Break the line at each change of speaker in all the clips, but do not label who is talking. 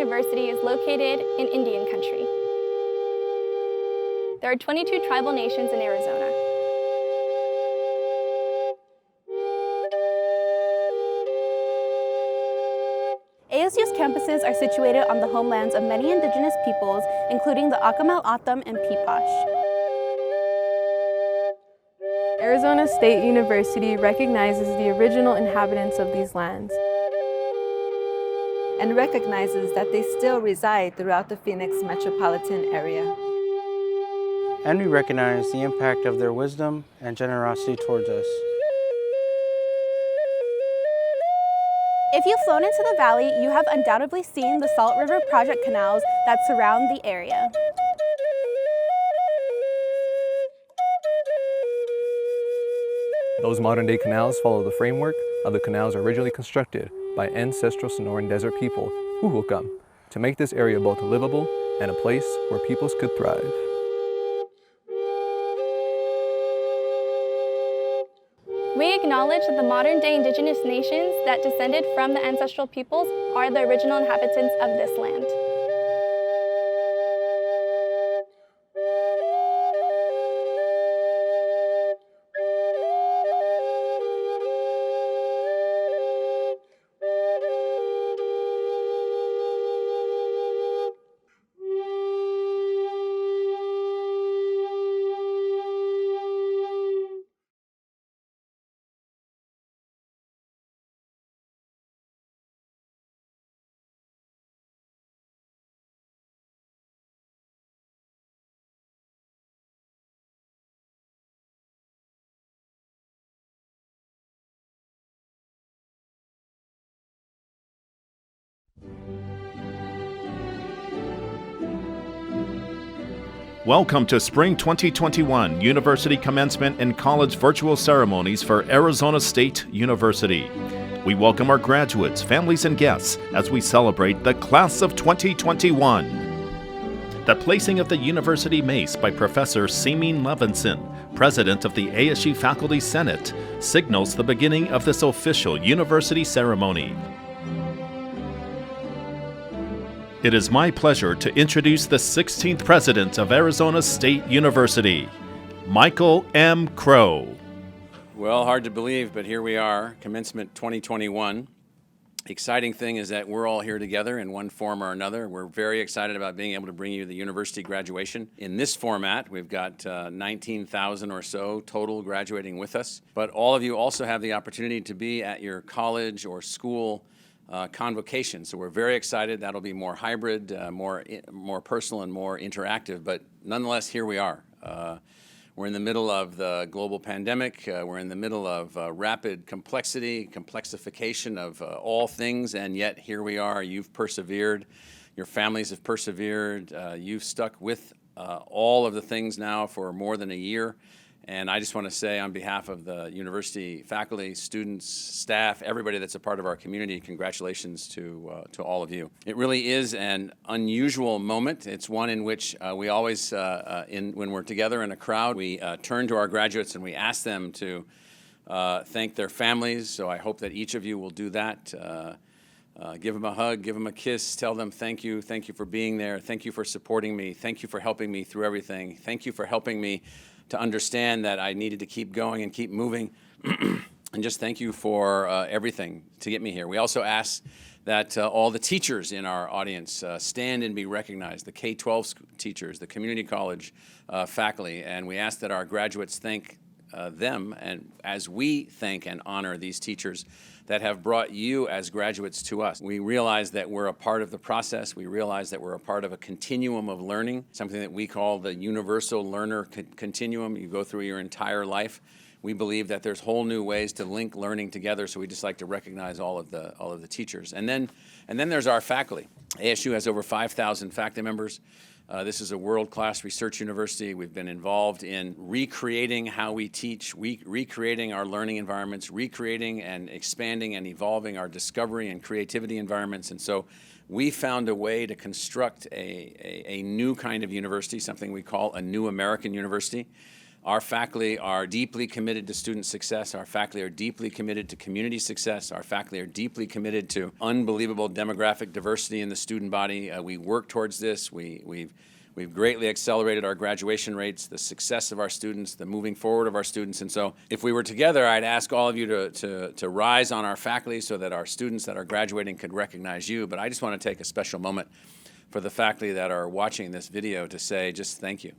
University is located in Indian Country. There are 22 tribal nations in Arizona. ASU's campuses are situated on the homelands of many indigenous peoples, including the Akimel, O'odham, and Peepash.
Arizona State University recognizes the original inhabitants of these lands
and recognizes that they still reside throughout the Phoenix metropolitan area.
And we recognize the impact of their wisdom and generosity towards us.
If you've flown into the valley, you have undoubtedly seen the Salt River Project canals that surround the area.
Those modern-day canals follow the framework of the canals originally constructed by ancestral Sonoran Desert people, Huhulkam, to make this area both livable and a place where peoples could thrive.
We acknowledge that the modern-day indigenous nations that descended from the ancestral peoples are the original inhabitants of this land.
Welcome to Spring 2021 University Commencement and College Virtual Ceremonies for Arizona State University. We welcome our graduates, families, and guests as we celebrate the Class of 2021. The placing of the University Mace by Professor Seamin Levinson, President of the ASU Faculty Senate, signals the beginning of this official university ceremony. It is my pleasure to introduce the 16th President of Arizona State University, Michael M. Crow.
Well, hard to believe, but here we are, Commencement 2021. The exciting thing is that we're all here together in one form or another. We're very excited about being able to bring you the university graduation. In this format, we've got 19,000 or so total graduating with us, but all of you also have the opportunity to be at your college or school Convocation. So we're very excited. That'll be more hybrid, more personal and more interactive, but nonetheless, here we are. We're in the middle of the global pandemic. We're in the middle of rapid complexification of all things, and yet here we are. You've persevered. Your families have persevered. You've stuck with all of the things now for more than a year. And I just want to say on behalf of the university faculty, students, staff, everybody that's a part of our community, congratulations to all of you. It really is an unusual moment. It's one in which we always, when we're together in a crowd, we turn to our graduates and we ask them to thank their families. So I hope that each of you will do that. Give them a hug, give them a kiss, tell them thank you for being there, thank you for supporting me, thank you for helping me through everything, thank you for helping me to understand that I needed to keep going and keep moving, and just thank you for everything to get me here. We also ask that all the teachers in our audience stand and be recognized, the K-12 teachers, the community college faculty, and we ask that our graduates thank them, and as we thank and honor these teachers that have brought you as graduates to us. We realize that we're a part of the process. We realize that we're a part of a continuum of learning, something that we call the universal learner continuum. You go through your entire life. We believe that there's whole new ways to link learning together, so we just like to recognize all of the teachers. And then there's our faculty. ASU has over 5,000 faculty members. This is a world-class research university. We've been involved in recreating how we teach, recreating our learning environments, recreating and expanding and evolving our discovery and creativity environments. And so we found a way to construct a new kind of university, something we call a new American university. Our faculty are deeply committed to student success. Our faculty are deeply committed to community success. Our faculty are deeply committed to unbelievable demographic diversity in the student body. We work towards this. We've greatly accelerated our graduation rates, the success of our students, the moving forward of our students. And so if we were together, I'd ask all of you to rise on our faculty so that our students that are graduating could recognize you. But I just want to take a special moment for the faculty that are watching this video to say just thank you.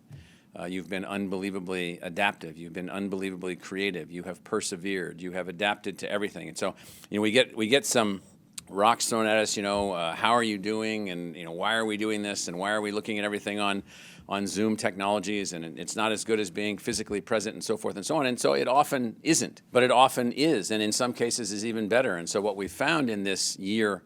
You've been unbelievably adaptive. You've been unbelievably creative. You have persevered. You have adapted to everything. And so, we get some rocks thrown at us. How are you doing? And why are we doing this? And why are we looking at everything on Zoom technologies? And it's not as good as being physically present, and so forth and so on. And so it often isn't, but it often is, and in some cases is even better. And so what we found in this year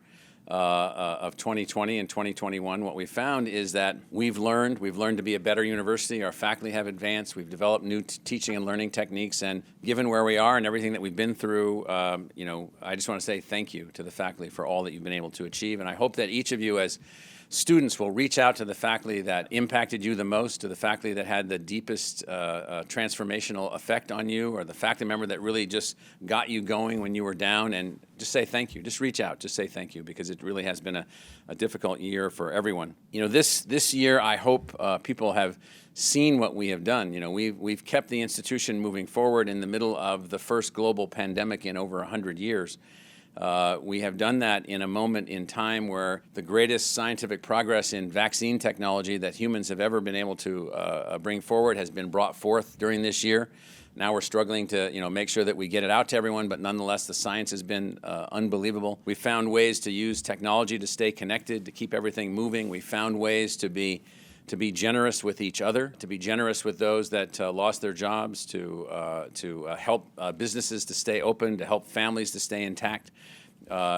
of 2020 and 2021, what we found is that we've learned to be a better university. Our faculty have advanced. We've developed new teaching and learning techniques. And given where we are and everything that we've been through, I just want to say thank you to the faculty for all that you've been able to achieve. And I hope that each of you as students will reach out to the faculty that impacted you the most, to the faculty that had the deepest transformational effect on you, or the faculty member that really just got you going when you were down, and just say thank you. Just reach out, just say thank you, because it really has been a difficult year for everyone. This year, I hope people have seen what we have done. We've kept the institution moving forward in the middle of the first global pandemic in over 100 years. We have done that in a moment in time where the greatest scientific progress in vaccine technology that humans have ever been able to bring forward has been brought forth during this year. Now we're struggling to make sure that we get it out to everyone, but nonetheless the science has been unbelievable. We found ways to use technology to stay connected, to keep everything moving. We found ways to be generous with each other, to be generous with those that lost their jobs, to help businesses to stay open, to help families to stay intact.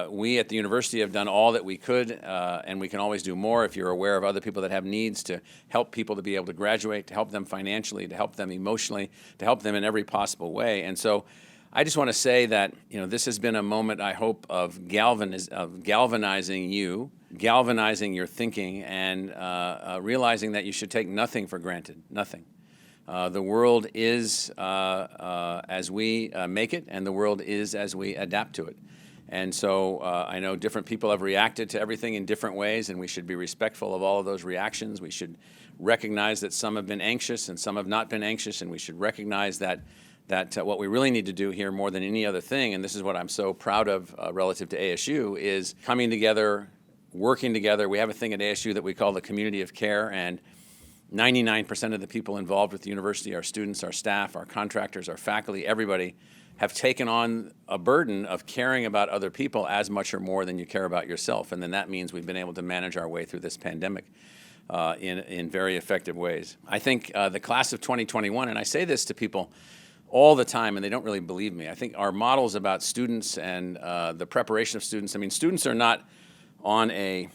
We at the university have done all that we could, and we can always do more if you're aware of other people that have needs, to help people to be able to graduate, to help them financially, to help them emotionally, to help them in every possible way. And so I just want to say that this has been a moment, I hope, of galvanizing you, galvanizing your thinking, and realizing that you should take nothing for granted, nothing. The world is as we make it, and the world is as we adapt to it. And so I know different people have reacted to everything in different ways, and we should be respectful of all of those reactions. We should recognize that some have been anxious and some have not been anxious, and we should recognize that what we really need to do here more than any other thing, and this is what I'm so proud of relative to ASU, is coming together, working together. We have a thing at ASU that we call the community of care, and 99% of the people involved with the university, our students, our staff, our contractors, our faculty, everybody, have taken on a burden of caring about other people as much or more than you care about yourself. And then that means we've been able to manage our way through this pandemic in very effective ways. I think the class of 2021, and I say this to people all the time, and they don't really believe me. I think our models about students and the preparation of students, students are not on a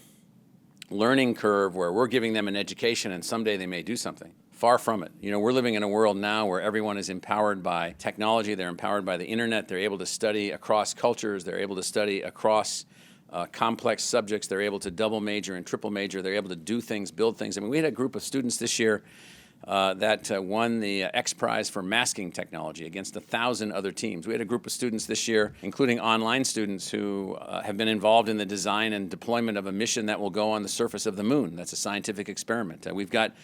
learning curve where we're giving them an education and someday they may do something. Far from it. We're living in a world now where everyone is empowered by technology. They're empowered by the internet. They're able to study across cultures. They're able to study across complex subjects. They're able to double major and triple major. They're able to do things, build things. We had a group of students this year that won the X Prize for masking technology against 1,000 other teams. We had a group of students this year, including online students, who have been involved in the design and deployment of a mission that will go on the surface of the moon. That's a scientific experiment. We've got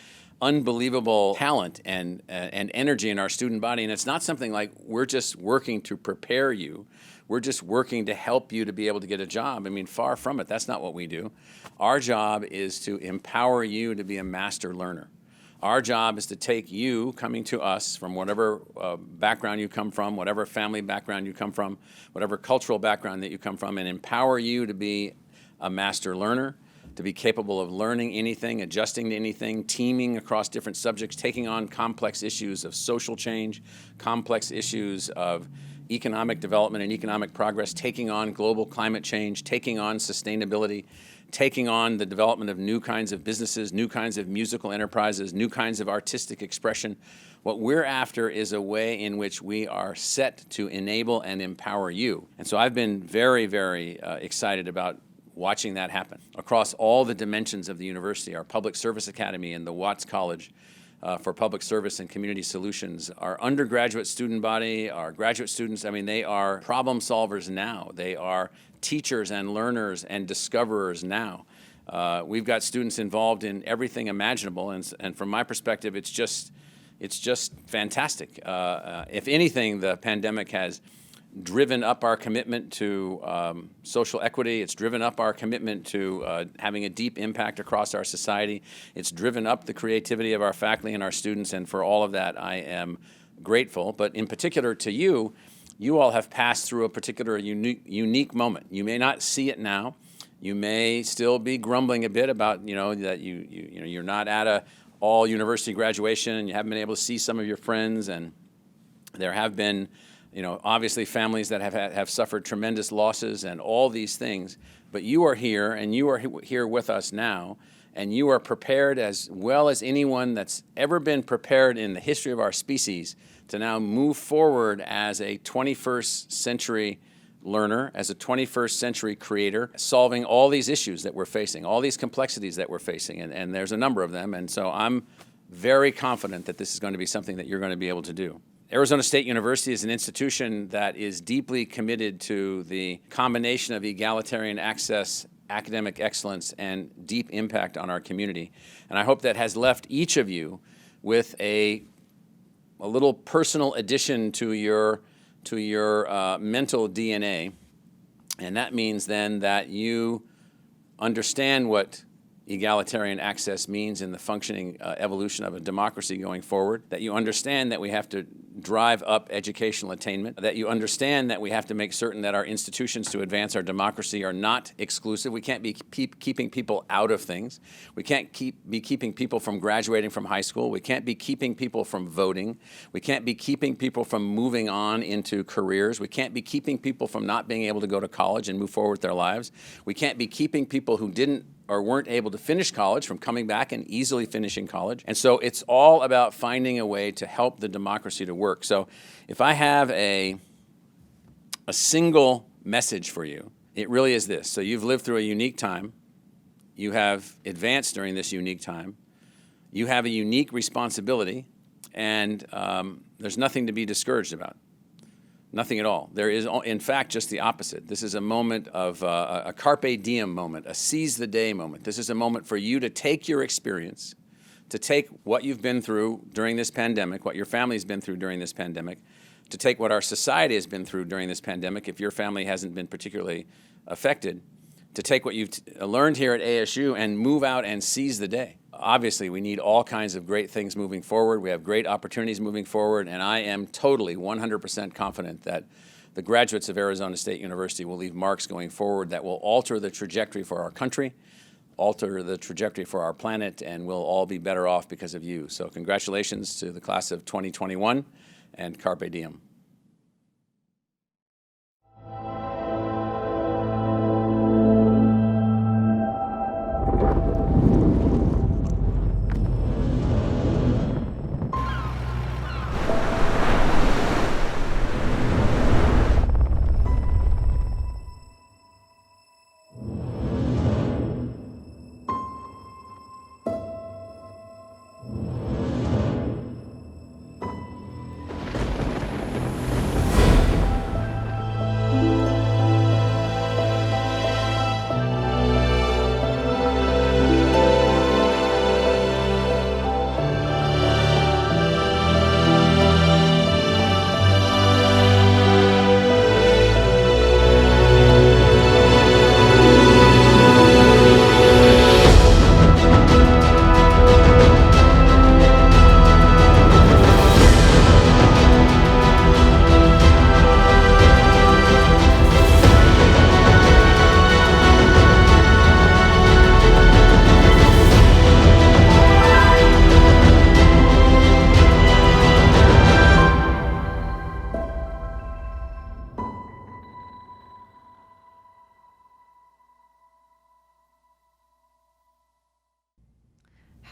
unbelievable talent and energy in our student body, and it's not something like we're just working to prepare you. We're just working to help you to be able to get a job. Far from it. That's not what we do. Our job is to empower you to be a master learner. Our job is to take you coming to us from whatever background you come from, whatever family background you come from, whatever cultural background that you come from, and empower you to be a master learner, to be capable of learning anything, adjusting to anything, teaming across different subjects, taking on complex issues of social change, complex issues of economic development and economic progress, taking on global climate change, taking on sustainability, taking on the development of new kinds of businesses, new kinds of musical enterprises, new kinds of artistic expression. What we're after is a way in which we are set to enable and empower you. And so I've been very, very excited about watching that happen across all the dimensions of the university, our public service academy and the Watts College, for public service and community solutions. Our undergraduate student body, our graduate students, I mean, they are problem solvers now. They are teachers and learners and discoverers now. We've got students involved in everything imaginable, and from my perspective, it's just fantastic. If anything, the pandemic has driven up our commitment to social equity. It's driven up our commitment to having a deep impact across our society. It's driven up the creativity of our faculty and our students, and for all of that, I am grateful. But in particular to you, you all have passed through a particular unique moment. You may not see it now. You may still be grumbling a bit about, that you're not at a all university graduation and you haven't been able to see some of your friends, and there have been obviously families that have suffered tremendous losses and all these things, but you are here and you are here with us now, and you are prepared as well as anyone that's ever been prepared in the history of our species to now move forward as a 21st century learner, as a 21st century creator, solving all these issues that we're facing, all these complexities that we're facing, and there's a number of them, and so I'm very confident that this is going to be something that you're going to be able to do. Arizona State University is an institution that is deeply committed to the combination of egalitarian access, academic excellence, and deep impact on our community. And I hope that has left each of you with a little personal addition to your mental DNA. And that means then that you understand what egalitarian access means in the functioning evolution of a democracy going forward, that you understand that we have to drive up educational attainment, that you understand that we have to make certain that our institutions to advance our democracy are not exclusive. We can't be keeping people out of things. We can't be keeping people from graduating from high school. We can't be keeping people from voting. We can't be keeping people from moving on into careers. We can't be keeping people from not being able to go to college and move forward with their lives. We can't be keeping people who didn't or weren't able to finish college from coming back and easily finishing college. And so it's all about finding a way to help the democracy to work. So if I have a single message for you, it really is this. So you've lived through a unique time. You have advanced during this unique time. You have a unique responsibility, and there's nothing to be discouraged about. Nothing at all. There is, in fact, just the opposite. This is a moment of a carpe diem moment, a seize the day moment. This is a moment for you to take your experience, to take what you've been through during this pandemic, what your family's been through during this pandemic, to take what our society has been through during this pandemic, if your family hasn't been particularly affected, to take what you've learned here at ASU and move out and seize the day. Obviously, we need all kinds of great things moving forward. We have great opportunities moving forward, and I am totally 100% confident that the graduates of Arizona State University will leave marks going forward that will alter the trajectory for our country, alter the trajectory for our planet, and we'll all be better off because of you. So congratulations to the class of 2021, and carpe diem.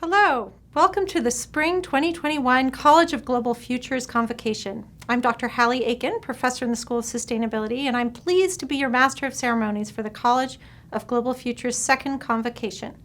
Hello, welcome to the Spring 2021 College of Global Futures Convocation. I'm Dr. Hallie Aiken, professor in the School of Sustainability, and I'm pleased to be your Master of Ceremonies for the College of Global Futures' second convocation.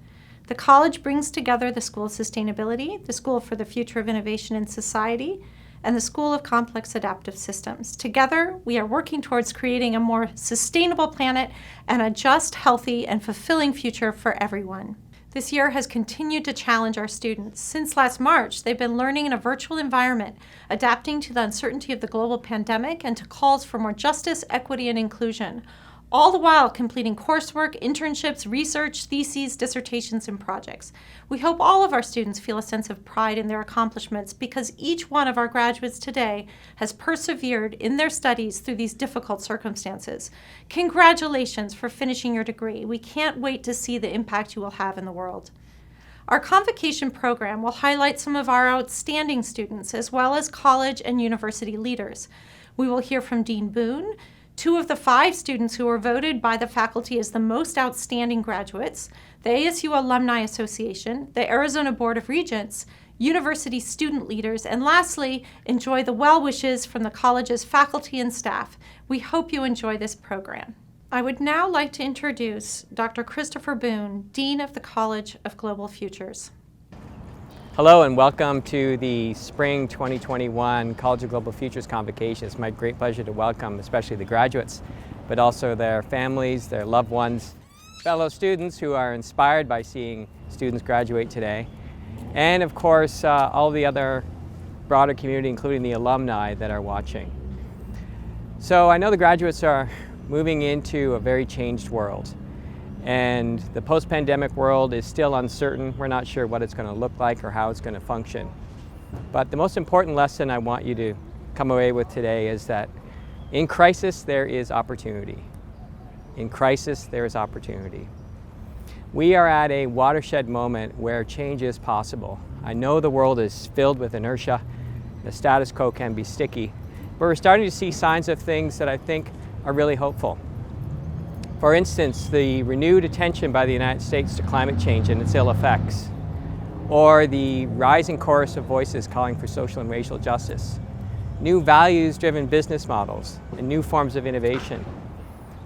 The college brings together the School of Sustainability, the School for the Future of Innovation in Society, and the School of Complex Adaptive Systems. Together, we are working towards creating a more sustainable planet and a just, healthy, and fulfilling future for everyone. This year has continued to challenge our students. Since last March, they've been learning in a virtual environment, adapting to the uncertainty of the global pandemic and to calls for more justice, equity, and inclusion, all the while completing coursework, internships, research, theses, dissertations, and projects. We hope all of our students feel a sense of pride in their accomplishments because each one of our graduates today has persevered in their studies through these difficult circumstances. Congratulations for finishing your degree. We can't wait to see the impact you will have in the world. Our Convocation program will highlight some of our outstanding students as well as college and university leaders. We will hear from Dean Boone, 2 of the 5 students who were voted by the faculty as the most outstanding graduates, the ASU Alumni Association, the Arizona Board of Regents, university student leaders, and lastly, enjoy the well wishes from the college's faculty and staff. We hope you enjoy this program. I would now like to introduce Dr. Christopher Boone, Dean of the College of Global Futures.
Hello and welcome to the Spring 2021 College of Global Futures Convocation. It's my great pleasure to welcome especially the graduates, but also their families, their loved ones, fellow students who are inspired by seeing students graduate today, and of course all the other broader community, including the alumni that are watching. So I know the graduates are moving into a very changed world. And the post-pandemic world is still uncertain. We're not sure what it's going to look like or how it's going to function. But the most important lesson I want you to come away with today is that in crisis, there is opportunity. In crisis, there is opportunity. We are at a watershed moment where change is possible. I know the world is filled with inertia. The status quo can be sticky. But we're starting to see signs of things that I think are really hopeful. For instance, the renewed attention by the United States to climate change and its ill effects, or the rising chorus of voices calling for social and racial justice, new values-driven business models, and new forms of innovation.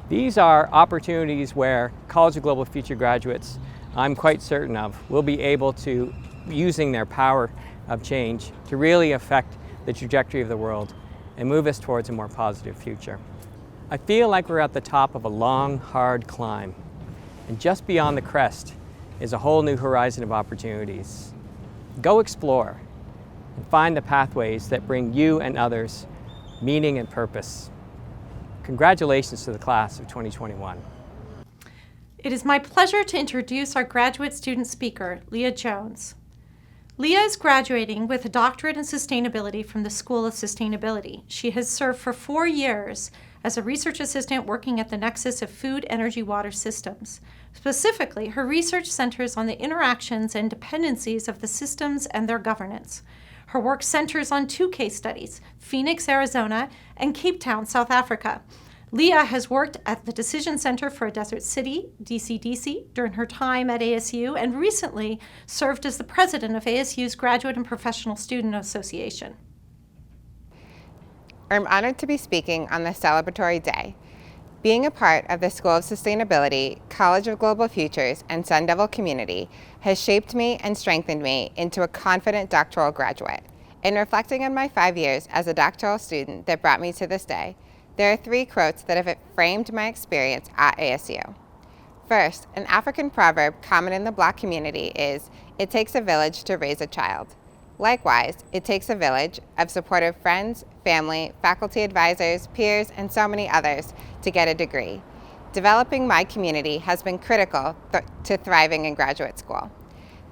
These are opportunities where College of Global Future graduates, I'm quite certain of, will be able to, using their power of change, to really affect the trajectory of the world and move us towards a more positive future. I feel like we're at the top of a long, hard climb, and just beyond the crest is a whole new horizon of opportunities. Go explore and find the pathways that bring you and others meaning and purpose. Congratulations to the class of 2021.
It is my pleasure to introduce our graduate student speaker, Leah Jones. Leah is graduating with a doctorate in sustainability from the School of Sustainability. She has served for 4 years as a research assistant working at the nexus of food, energy, water systems. Specifically, her research centers on the interactions and dependencies of the systems and their governance. Her work centers on 2 case studies, Phoenix, Arizona, and Cape Town, South Africa. Leah has worked at the Decision Center for a Desert City, DCDC, during her time at ASU, and recently served as the president of ASU's Graduate and Professional Student Association.
I'm honored to be speaking on this celebratory day. Being a part of the School of Sustainability, College of Global Futures, and Sun Devil community has shaped me and strengthened me into a confident doctoral graduate. In reflecting on my 5 years as a doctoral student that brought me to this day, there are 3 quotes that have framed my experience at ASU. First, an African proverb common in the Black community is, "It takes a village to raise a child." Likewise, it takes a village of supportive friends, family, faculty advisors, peers, and so many others to get a degree. Developing my community has been critical to thriving in graduate school.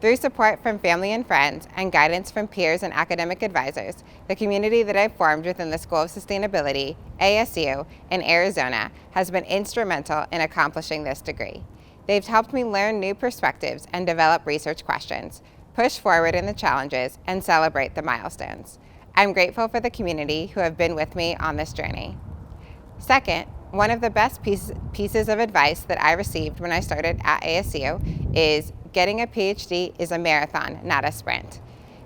Through support from family and friends and guidance from peers and academic advisors, the community that I've formed within the School of Sustainability, ASU, in Arizona has been instrumental in accomplishing this degree. They've helped me learn new perspectives and develop research questions, push forward in the challenges, and celebrate the milestones. I'm grateful for the community who have been with me on this journey. Second, one of the best pieces of advice that I received when I started at ASU is getting a PhD is a marathon, not a sprint.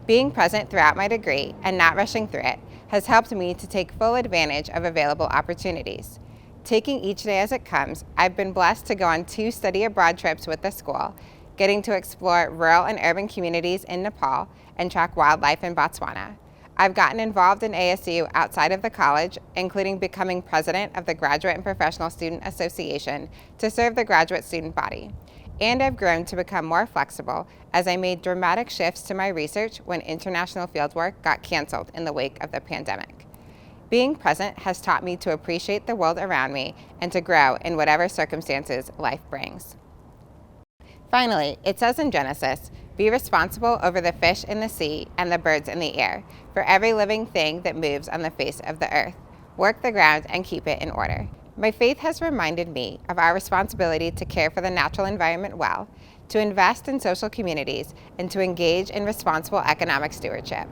Being present throughout my degree and not rushing through it has helped me to take full advantage of available opportunities. Taking each day as it comes, I've been blessed to go on 2 study abroad trips with the school, getting to explore rural and urban communities in Nepal and track wildlife in Botswana. I've gotten involved in ASU outside of the college, including becoming president of the Graduate and Professional Student Association to serve the graduate student body. And I've grown to become more flexible as I made dramatic shifts to my research when international fieldwork got canceled in the wake of the pandemic. Being present has taught me to appreciate the world around me and to grow in whatever circumstances life brings. Finally, it says in Genesis, "Be responsible over the fish in the sea and the birds in the air, for every living thing that moves on the face of the earth. Work the ground and keep it in order." My faith has reminded me of our responsibility to care for the natural environment well, to invest in social communities, and to engage in responsible economic stewardship.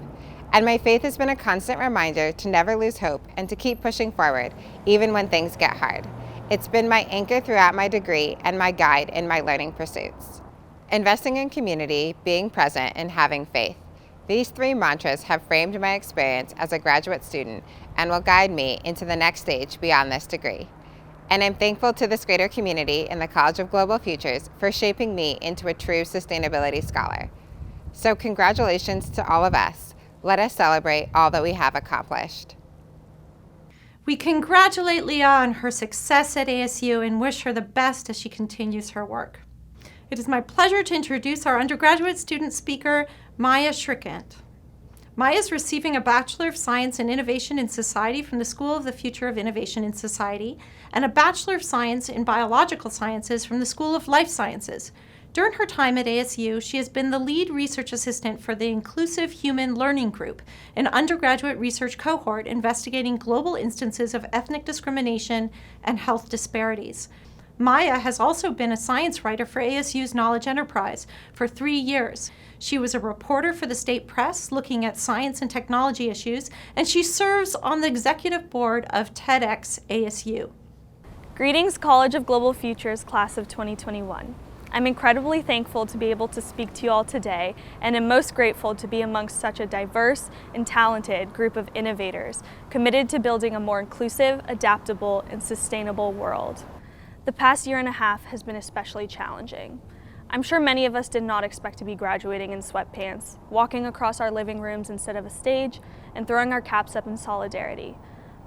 And my faith has been a constant reminder to never lose hope and to keep pushing forward, even when things get hard. It's been my anchor throughout my degree and my guide in my learning pursuits. Investing in community, being present, and having faith. These three mantras have framed my experience as a graduate student and will guide me into the next stage beyond this degree. And I'm thankful to this greater community in the College of Global Futures for shaping me into a true sustainability scholar. So congratulations to all of us. Let us celebrate all that we have accomplished.
We congratulate Leah on her success at ASU and wish her the best as she continues her work. It is my pleasure to introduce our undergraduate student speaker, Maya Shrikant. Maya is receiving a Bachelor of Science in Innovation in Society from the School of the Future of Innovation in Society and a Bachelor of Science in Biological Sciences from the School of Life Sciences. During her time at ASU, she has been the lead research assistant for the Inclusive Human Learning Group, an undergraduate research cohort investigating global instances of ethnic discrimination and health disparities. Maya has also been a science writer for ASU's Knowledge Enterprise for 3 years. She was a reporter for the state press looking at science and technology issues, and she serves on the executive board of TEDx ASU.
Greetings, College of Global Futures class of 2021. I'm incredibly thankful to be able to speak to you all today, and am most grateful to be amongst such a diverse and talented group of innovators committed to building a more inclusive, adaptable, and sustainable world. The past year and a half has been especially challenging. I'm sure many of us did not expect to be graduating in sweatpants, walking across our living rooms instead of a stage, and throwing our caps up in solidarity.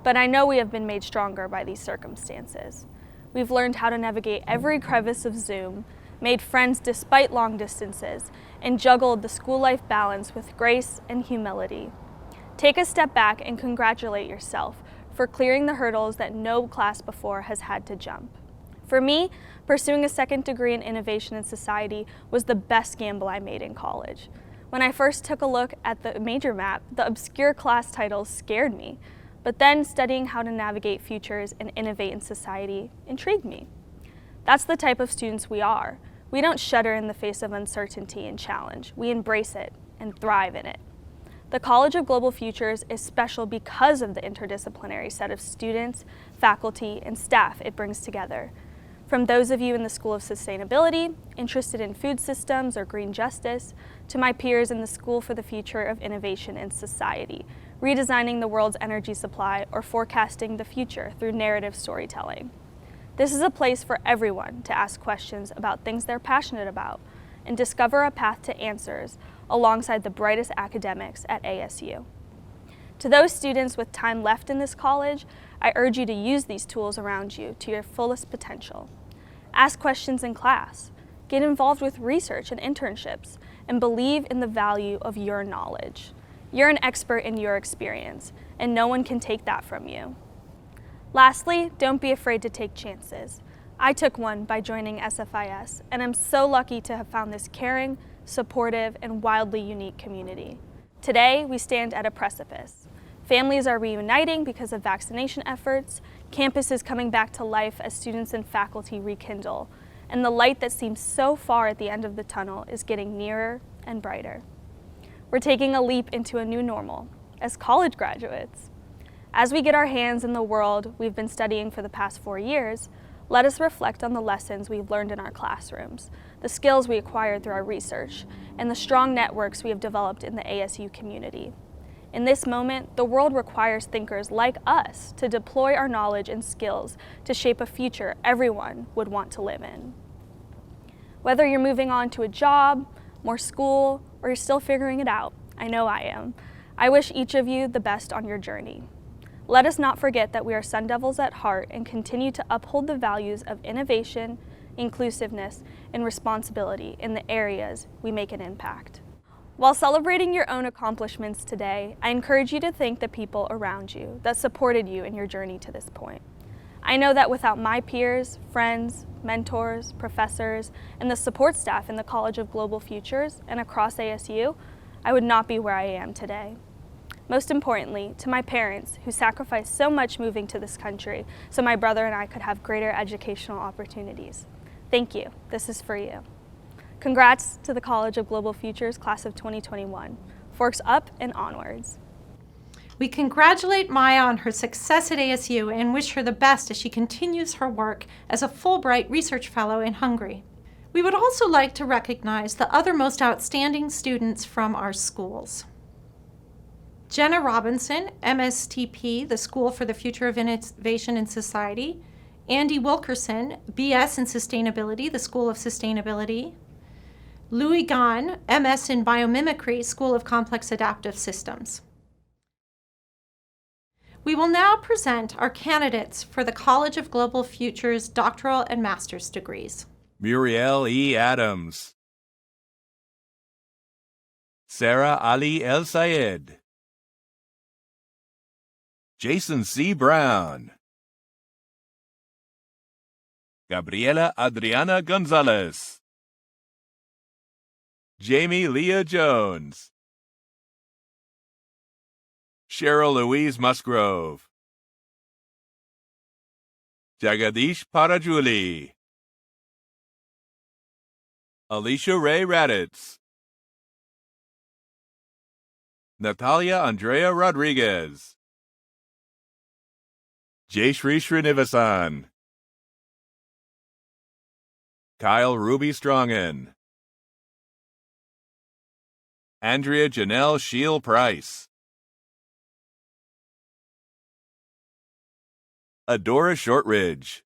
But I know we have been made stronger by these circumstances. We've learned how to navigate every crevice of Zoom, made friends despite long distances, and juggled the school life balance with grace and humility. Take a step back and congratulate yourself for clearing the hurdles that no class before has had to jump. For me, pursuing a second degree in innovation in society was the best gamble I made in college. When I first took a look at the major map, the obscure class titles scared me, but then studying how to navigate futures and innovate in society intrigued me. That's the type of students we are. We don't shudder in the face of uncertainty and challenge. We embrace it and thrive in it. The College of Global Futures is special because of the interdisciplinary set of students, faculty, and staff it brings together. From those of you in the School of Sustainability, interested in food systems or green justice, to my peers in the School for the Future of Innovation in Society, redesigning the world's energy supply or forecasting the future through narrative storytelling. This is a place for everyone to ask questions about things they're passionate about and discover a path to answers alongside the brightest academics at ASU. To those students with time left in this college, I urge you to use these tools around you to your fullest potential. Ask questions in class, get involved with research and internships, and believe in the value of your knowledge. You're an expert in your experience, and no one can take that from you. Lastly, don't be afraid to take chances. I took one by joining SFIS, and I'm so lucky to have found this caring, supportive, and wildly unique community. Today, we stand at a precipice. Families are reuniting because of vaccination efforts, campus is coming back to life as students and faculty rekindle, and the light that seems so far at the end of the tunnel is getting nearer and brighter. We're taking a leap into a new normal as college graduates. As we get our hands in the world we've been studying for the past 4 years, let us reflect on the lessons we've learned in our classrooms, the skills we acquired through our research, and the strong networks we have developed in the ASU community. In this moment, the world requires thinkers like us to deploy our knowledge and skills to shape a future everyone would want to live in. Whether you're moving on to a job, more school, or you're still figuring it out, I know I am. I wish each of you the best on your journey. Let us not forget that we are Sun Devils at heart and continue to uphold the values of innovation, inclusiveness, and responsibility in the areas we make an impact. While celebrating your own accomplishments today, I encourage you to thank the people around you that supported you in your journey to this point. I know that without my peers, friends, mentors, professors, and the support staff in the College of Global Futures and across ASU, I would not be where I am today. Most importantly, to my parents who sacrificed so much moving to this country so my brother and I could have greater educational opportunities. Thank you. This is for you. Congrats to the College of Global Futures class of 2021. Forks up and onwards.
We congratulate Maya on her success at ASU and wish her the best as she continues her work as a Fulbright Research Fellow in Hungary. We would also like to recognize the other most outstanding students from our schools. Jenna Robinson, MSTP, the School for the Future of Innovation and Society. Andy Wilkerson, BS in Sustainability, the School of Sustainability. Louis Gahn, MS in Biomimicry, School of Complex Adaptive Systems. We will now present our candidates for the College of Global Futures doctoral and master's degrees.
Muriel E. Adams. Sarah Ali El Sayed. Jason C. Brown. Gabriela Adriana Gonzalez. Jamie Leah Jones. Cheryl Louise Musgrove. Jagadish Parajuli. Alicia Ray Raditz. Natalia Andrea Rodriguez. Jayshri Srinivasan. Kyle Ruby Strongen. Andrea Janelle Scheel Price. Adora Shortridge.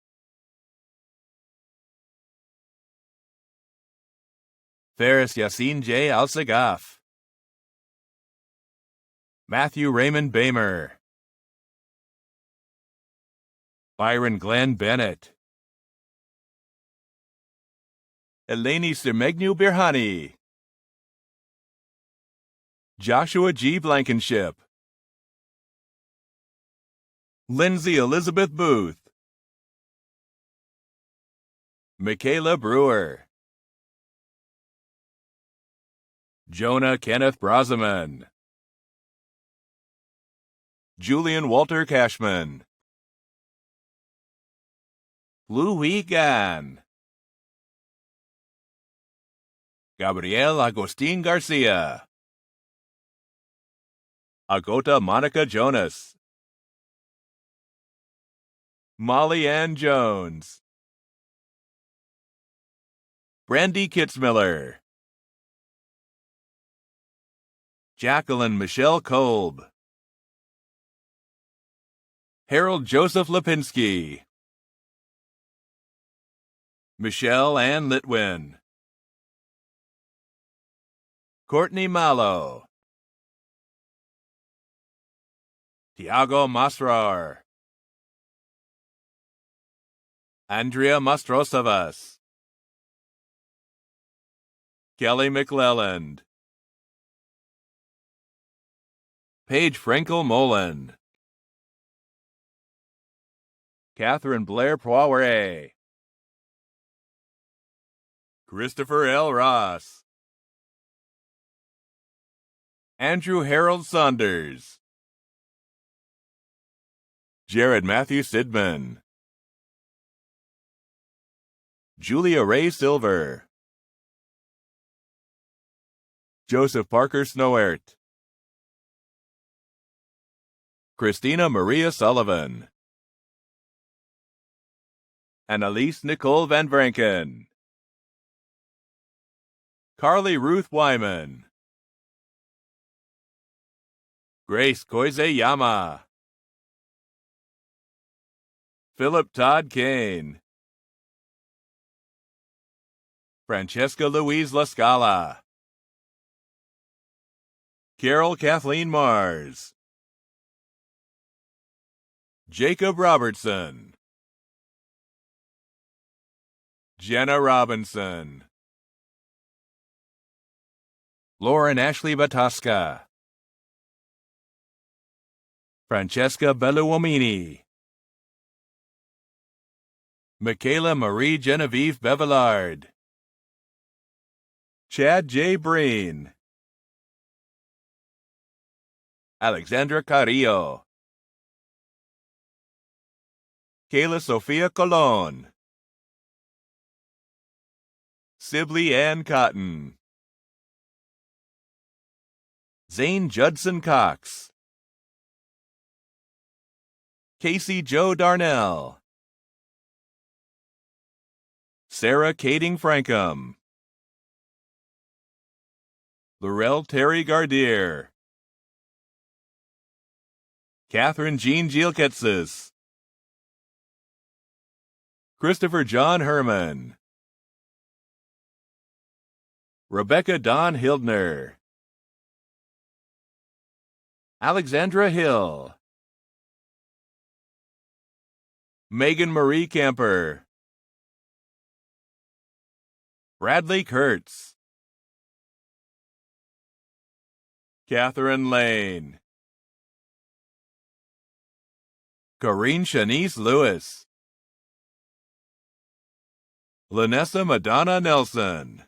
Ferris Yassin J. Al-Sagaf. Matthew Raymond Bamer. Byron Glenn Bennett. Eleni Semegnu Birhani. Joshua G. Blankenship. Lindsay Elizabeth Booth. Michaela Brewer. Jonah Kenneth Brazaman. Julian Walter Cashman. Louis Gan. Gabriel Agustin Garcia. Agota Monica Jonas. Molly Ann Jones. Brandy Kitzmiller. Jacqueline Michelle Kolb. Harold Joseph Lipinski. Michelle Ann Litwin. Courtney Mallow. Tiago Masrar. Andrea Mastrosavas. Kelly McClelland. Paige Frankel Moland. Catherine Blair Poirier. Christopher L. Ross. Andrew Harold Saunders. Jared Matthew Sidman. Julia Ray Silver. Joseph Parker Snowert. Christina Maria Sullivan. Annalise Nicole Van Vranken. Carly Ruth Wyman. Grace Koizeyama. Philip Todd Kane. Francesca Louise La Scala, Carol Kathleen Mars, Jacob Robertson, Jenna Robinson, Lauren Ashley Bataska, Francesca Belluomini, Michaela Marie Genevieve Bevillard, Chad J. Breen, Alexandra Carrillo, Kayla Sofia Colon, Sibley Ann Cotton, Zane Judson Cox, Casey Joe Darnell, Sarah Kading Frankham, Laurel Terry Gardier, Catherine Jean Gielketsis, Christopher John Herman, Rebecca Dawn Hildner, Alexandra Hill, Megan Marie Camper, Bradley Kurtz, Catherine Lane, Corrine Shanice Lewis, Lanessa Madonna Nelson,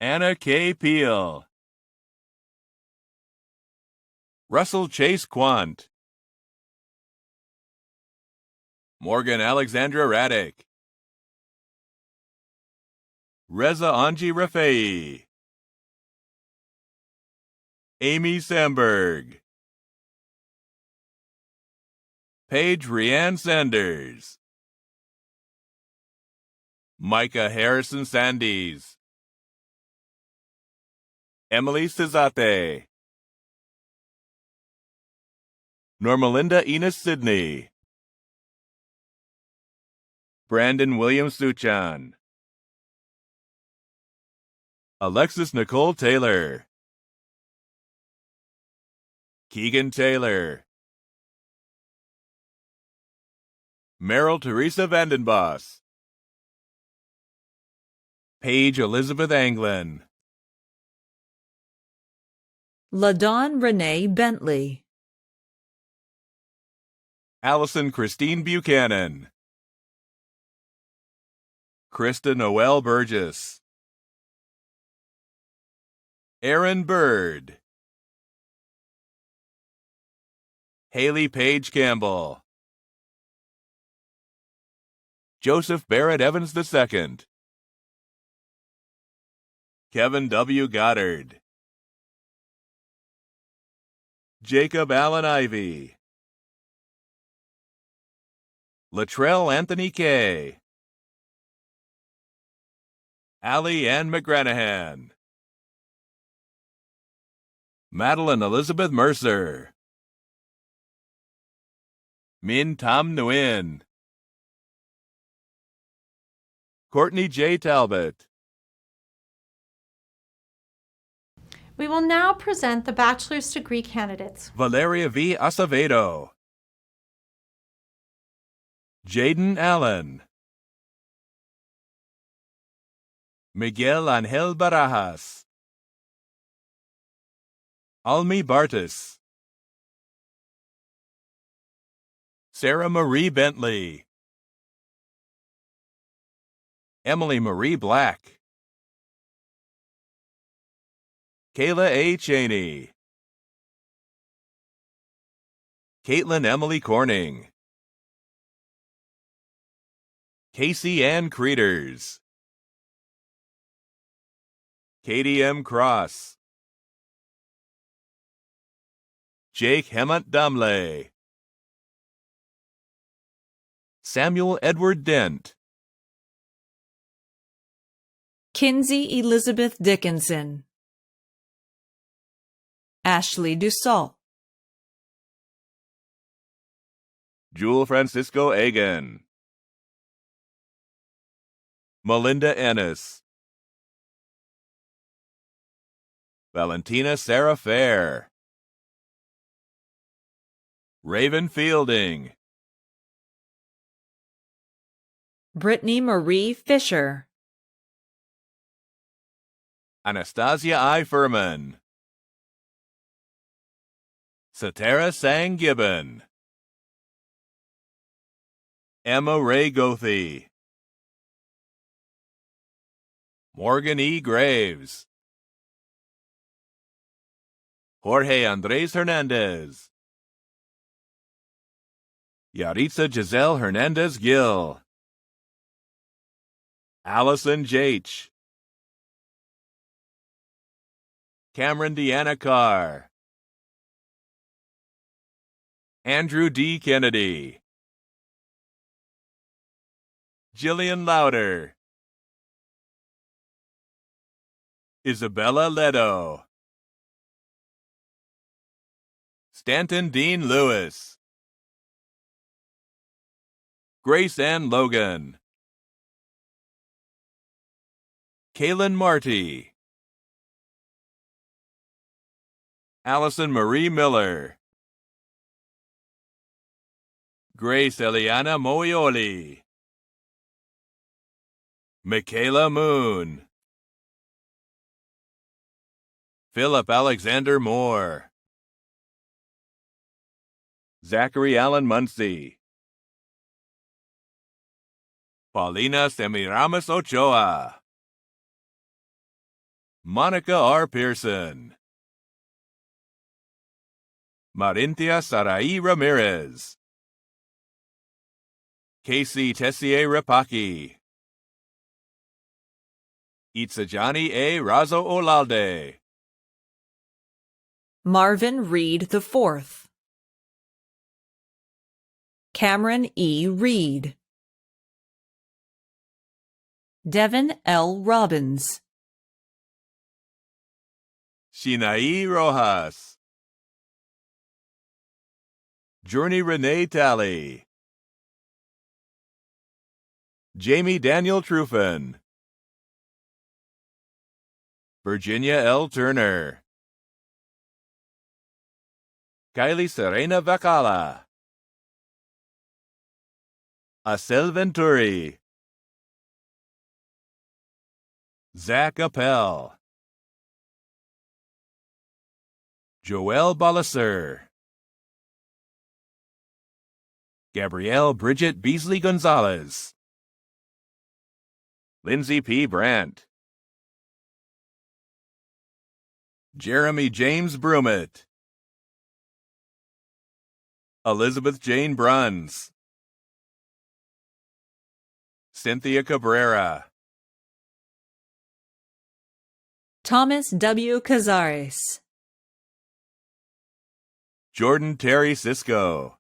Anna K. Peel, Russell Chase Quant, Morgan Alexandra Raddick, Reza Anji Rafai, Amy Samberg, Paige Rianne Sanders, Micah Harrison Sandys, Emily Cizate, Normalinda Enos Sidney, Brandon William Suchan, Alexis Nicole Taylor, Keegan Taylor, Meryl Teresa Vandenboss, Paige Elizabeth Anglin,
LaDawn Renee Bentley,
Allison Christine Buchanan, Krista Noel Burgess, Aaron Bird, Haley Page Campbell, Joseph Barrett Evans II, Kevin W. Goddard, Jacob Allen Ivy, Latrell Anthony Kay, Allie Ann McGranahan, Madeline Elizabeth Mercer, Min Tam Nguyen, Courtney J. Talbot.
We will now present the bachelor's degree candidates.
Valeria V. Acevedo, Jaden Allen, Miguel Angel Barajas, Almi Bartis, Sarah Marie Bentley, Emily Marie Black, Kayla A. Cheney, Caitlin Emily Corning, Casey Ann Creeders, Katie M. Cross, Jake Hemant Damle, Samuel Edward Dent,
Kinsey Elizabeth Dickinson, Ashley Dussault,
Jewel Francisco Egan, Melinda Ennis, Valentina Sarah Fair, Raven Fielding,
Brittany Marie Fisher,
Anastasia I. Furman, Satara Sang Gibbon, Emma Ray Gothi, Morgan E. Graves, Jorge Andres Hernandez, Yaritza Giselle Hernandez Gill, Allison Jaich, Cameron Deanna Carr, Andrew D. Kennedy, Jillian Lauder, Isabella Leto, Stanton Dean Lewis, Grace Ann Logan, Kaylin Marty, Allison Marie Miller, Grace Eliana Moioli, Michaela Moon, Philip Alexander Moore, Zachary Allen Muncie, Paulina Semiramis Ochoa, Monica R. Pearson, Marintia Sarai Ramirez, Casey Tessier Rapaki, Itzajani A. Razo Olalde,
Marvin Reed IV, Cameron E. Reed, Devin L. Robbins,
Shinai Rojas, Journey Renee Talley, Jamie Daniel Truffin, Virginia L. Turner, Kylie Serena Vacala, Acel Venturi, Zach Appel, Joelle Balasser, Gabrielle Bridget Beasley Gonzalez, Lindsay P. Brandt, Jeremy James Brummett, Elizabeth Jane Bruns, Cynthia Cabrera,
Thomas W. Cazares,
Jordan Terry Cisco,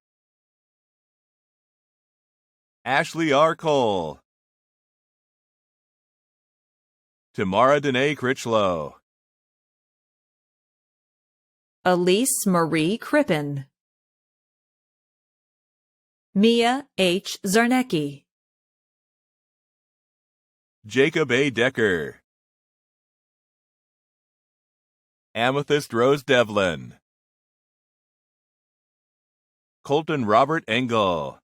Ashley R. Cole, Tamara Danae Critchlow,
Elise Marie Crippen, Mia H. Zarnecki,
Jacob A. Decker, Amethyst Rose Devlin, Colton Robert Engel,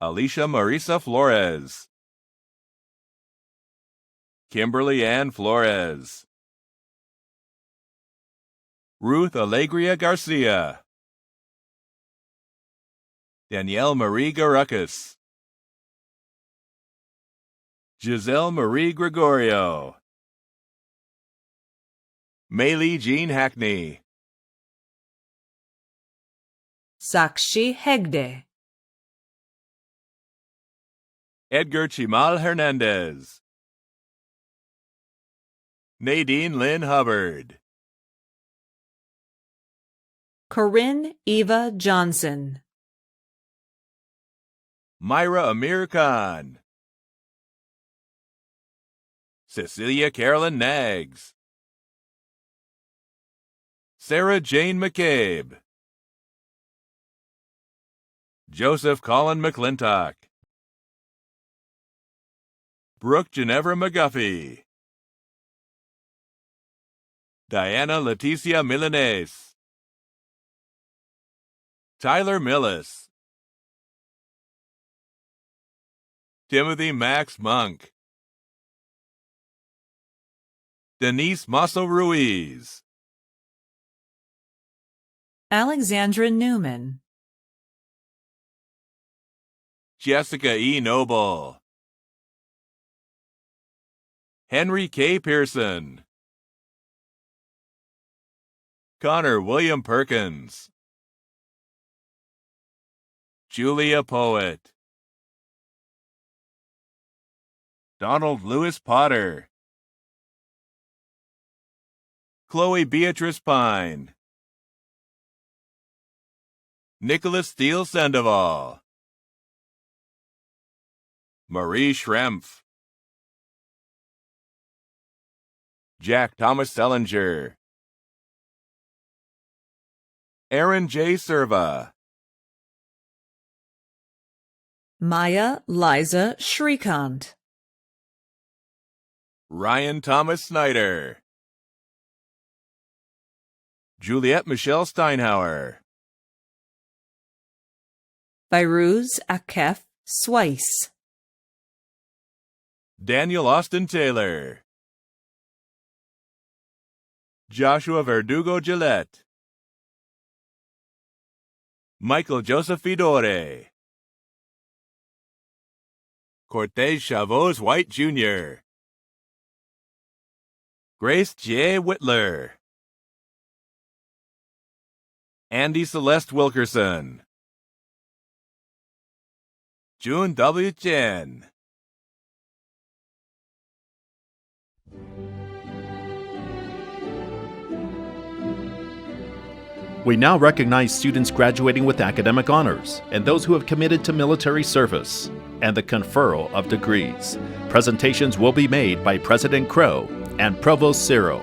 Alicia Marisa Flores, Kimberly Ann Flores, Ruth Alegria Garcia, Danielle Marie Garucas, Giselle Marie Gregorio, Maylee Jean Hackney,
Sakshi Hegde,
Edgar Chimal Hernandez, Nadine Lynn Hubbard,
Corinne Eva Johnson,
Myra Amir Khan, Cecilia Carolyn Nags, Sarah Jane McCabe, Joseph Colin McClintock, Brooke Ginevra McGuffey. Diana Leticia Milanese. Tyler Millis. Timothy Max Monk. Denise Masso Ruiz.
Alexandra Newman.
Jessica E. Noble. Henry K. Pearson. Connor William Perkins. Julia Poet. Donald Lewis Potter. Chloe Beatrice Pine. Nicholas Steele Sandoval. Marie Schrempf. Jack Thomas Sellinger. Aaron J. Serva.
Maya Liza Shrikant.
Ryan Thomas Snyder. Juliette Michelle Steinhauer.
Fairuz Akef Swice.
Daniel Austin Taylor. Joshua Verdugo Gillette. Michael Joseph Fidore. Cortez Chavos White Jr. Grace J. Whitler. Andy Celeste Wilkerson. June W. Chen.
We now recognize students graduating with academic honors and those who have committed to military service and the conferral of degrees. Presentations will be made by President Crow and Provost Cyril.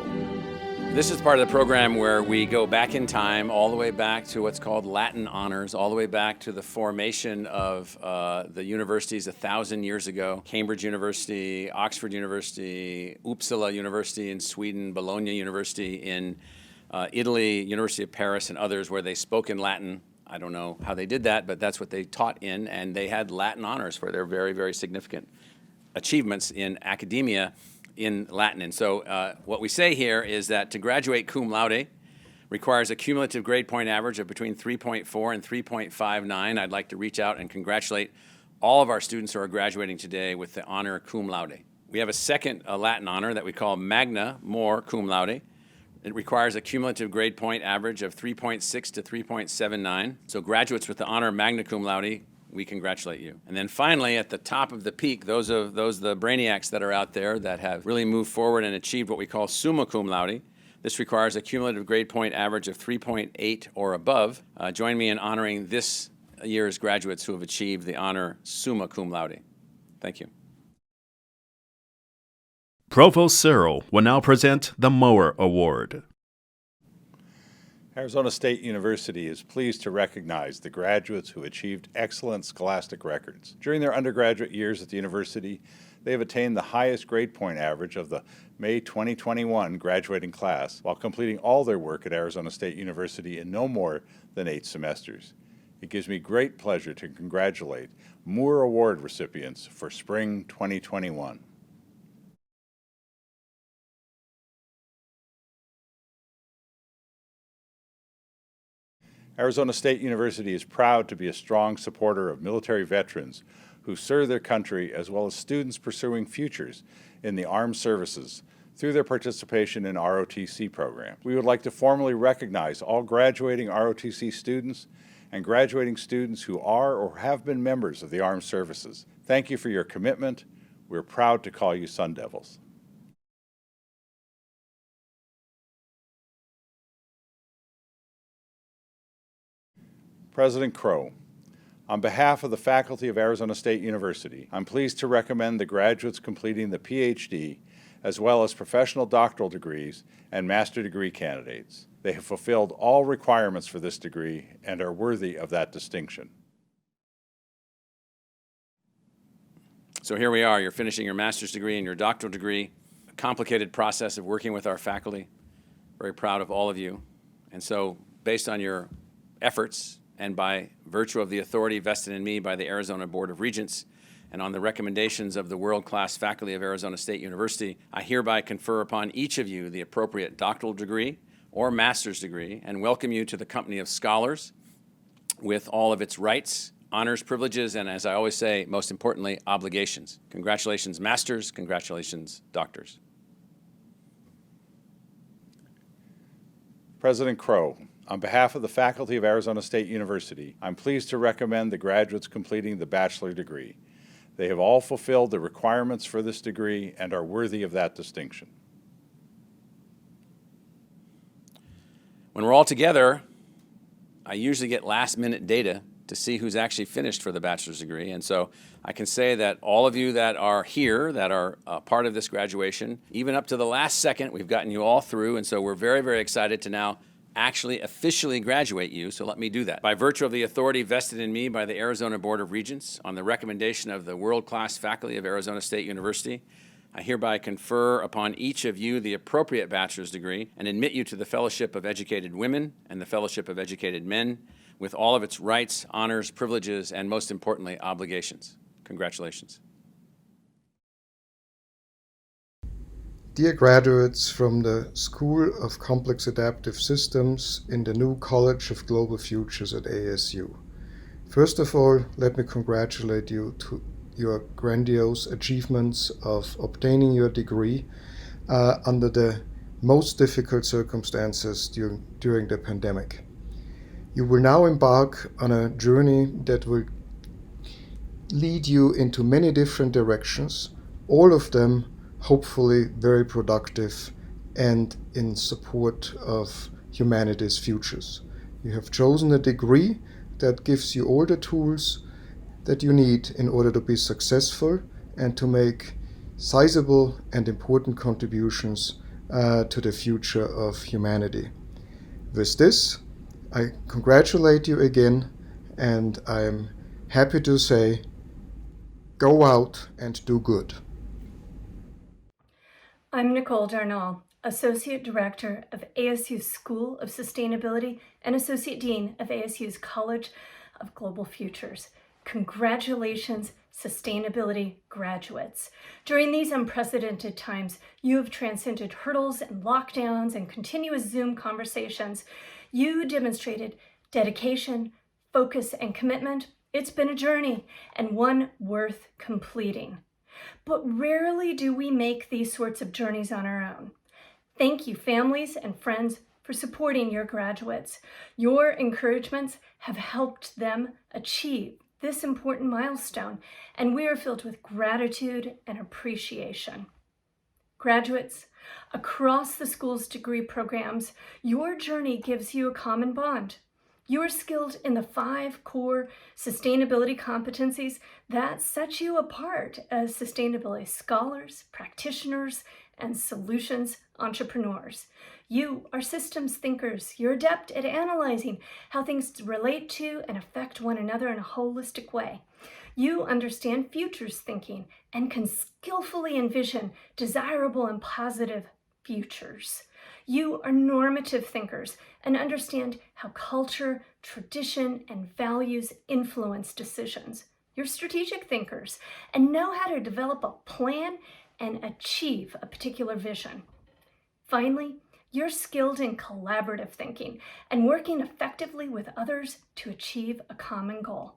This is part of the program where we go back in time, all the way back to what's called Latin honors, all the way back to the formation of the universities 1,000 years ago. Cambridge University, Oxford University, Uppsala University in Sweden, Bologna University in Italy, University of Paris, and others where they spoke in Latin. I don't know how they did that, but that's what they taught in, and they had Latin honors for their very, very significant achievements in academia in Latin. And so what we say here is that to graduate cum laude requires a cumulative grade point average of between 3.4 and 3.59. I'd like to reach out and congratulate all of our students who are graduating today with the honor cum laude. We have a second Latin honor that we call magna more cum laude. It requires a cumulative grade point average of 3.6 to 3.79. So graduates with the honor magna cum laude, we congratulate you. And then finally, at the top of the peak, those the brainiacs that are out there that have really moved forward and achieved what we call summa cum laude. This requires a cumulative grade point average of 3.8 or above. Join me in honoring this year's graduates who have achieved the honor summa cum laude. Thank you.
Provost Cyril will now present the Mower Award.
Arizona State University is pleased to recognize the graduates who achieved excellent scholastic records. During their undergraduate years at the university, they have attained the highest grade point average of the May 2021 graduating class while completing all their work at Arizona State University in no more than 8 semesters. It gives me great pleasure to congratulate Moore Award recipients for Spring 2021. Arizona State University is proud to be a strong supporter of military veterans who serve their country as well as students pursuing futures in the armed services through their participation in ROTC program. We would like to formally recognize all graduating ROTC students and graduating students who are or have been members of the armed services. Thank you for your commitment. We're proud to call you Sun Devils. President Crow, on behalf of the faculty of Arizona State University, I'm pleased to recommend the graduates completing the PhD as well as professional doctoral degrees and master degree candidates. They have fulfilled all requirements for this degree and are worthy of that distinction.
So here we are, you're finishing your master's degree and your doctoral degree, a complicated process of working with our faculty. Very proud of all of you. And so based on your efforts and by virtue of the authority vested in me by the Arizona Board of Regents and on the recommendations of the world-class faculty of Arizona State University, I hereby confer upon each of you the appropriate doctoral degree or master's degree and welcome you to the company of scholars with all of its rights, honors, privileges, and as I always say, most importantly, obligations. Congratulations, masters. Congratulations, doctors.
President Crow, on behalf of the faculty of Arizona State University, I'm pleased to recommend the graduates completing the bachelor degree. They have all fulfilled the requirements for this degree and are worthy of that distinction.
When we're all together, I usually get last-minute data to see who's actually finished for the bachelor's degree. And so I can say that all of you that are here, that are part of this graduation, even up to the last second, we've gotten you all through. And so we're very, very excited to now actually officially graduate you. So let me do that. By virtue of the authority vested in me by the Arizona Board of Regents, on the recommendation of the world-class faculty of Arizona State University, I hereby confer upon each of you the appropriate bachelor's degree and admit you to the Fellowship of Educated Women and the Fellowship of Educated Men, with all of its rights, honors, privileges, and most importantly, obligations. Congratulations.
Dear graduates from the School of Complex Adaptive Systems in the new College of Global Futures at ASU. First of all, let me congratulate you to your grandiose achievements of obtaining your degree under the most difficult circumstances during the pandemic. You will now embark on a journey that will lead you into many different directions, all of them hopefully very productive and in support of humanity's futures. You have chosen a degree that gives you all the tools that you need in order to be successful and to make sizable and important contributions to the future of humanity. With this, I congratulate you again, and I'm happy to say, go out and do good.
I'm Nicole Darnall, Associate Director of ASU's School of Sustainability and Associate Dean of ASU's College of Global Futures. Congratulations, sustainability graduates. During these unprecedented times, you have transcended hurdles and lockdowns and continuous Zoom conversations. You demonstrated dedication, focus, and commitment. It's been a journey and one worth completing. But rarely do we make these sorts of journeys on our own. Thank you, families and friends, for supporting your graduates. Your encouragements have helped them achieve this important milestone, and we are filled with gratitude and appreciation. Graduates, across the school's degree programs, your journey gives you a common bond. You are skilled in the 5 core sustainability competencies that set you apart as sustainability scholars, practitioners, and solutions entrepreneurs. You are systems thinkers. You're adept at analyzing how things relate to and affect one another in a holistic way. You understand futures thinking and can skillfully envision desirable and positive futures. You are normative thinkers and understand how culture, tradition, and values influence decisions. You're strategic thinkers and know how to develop a plan and achieve a particular vision. Finally, you're skilled in collaborative thinking and working effectively with others to achieve a common goal.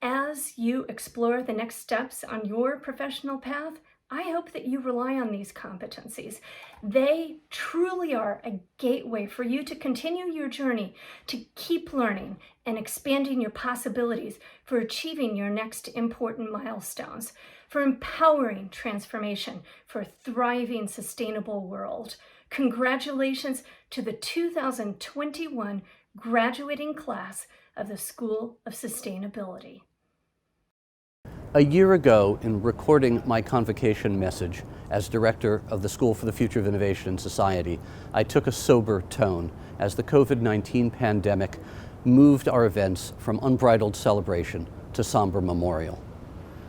As you explore the next steps on your professional path, I hope that you rely on these competencies. They truly are a gateway for you to continue your journey, to keep learning and expanding your possibilities for achieving your next important milestones, for empowering transformation for a thriving, sustainable world. Congratulations to the 2021 graduating class of the School of Sustainability.
A year ago, in recording my convocation message as director of the School for the Future of Innovation and Society, I took a sober tone as the COVID-19 pandemic moved our events from unbridled celebration to somber memorial.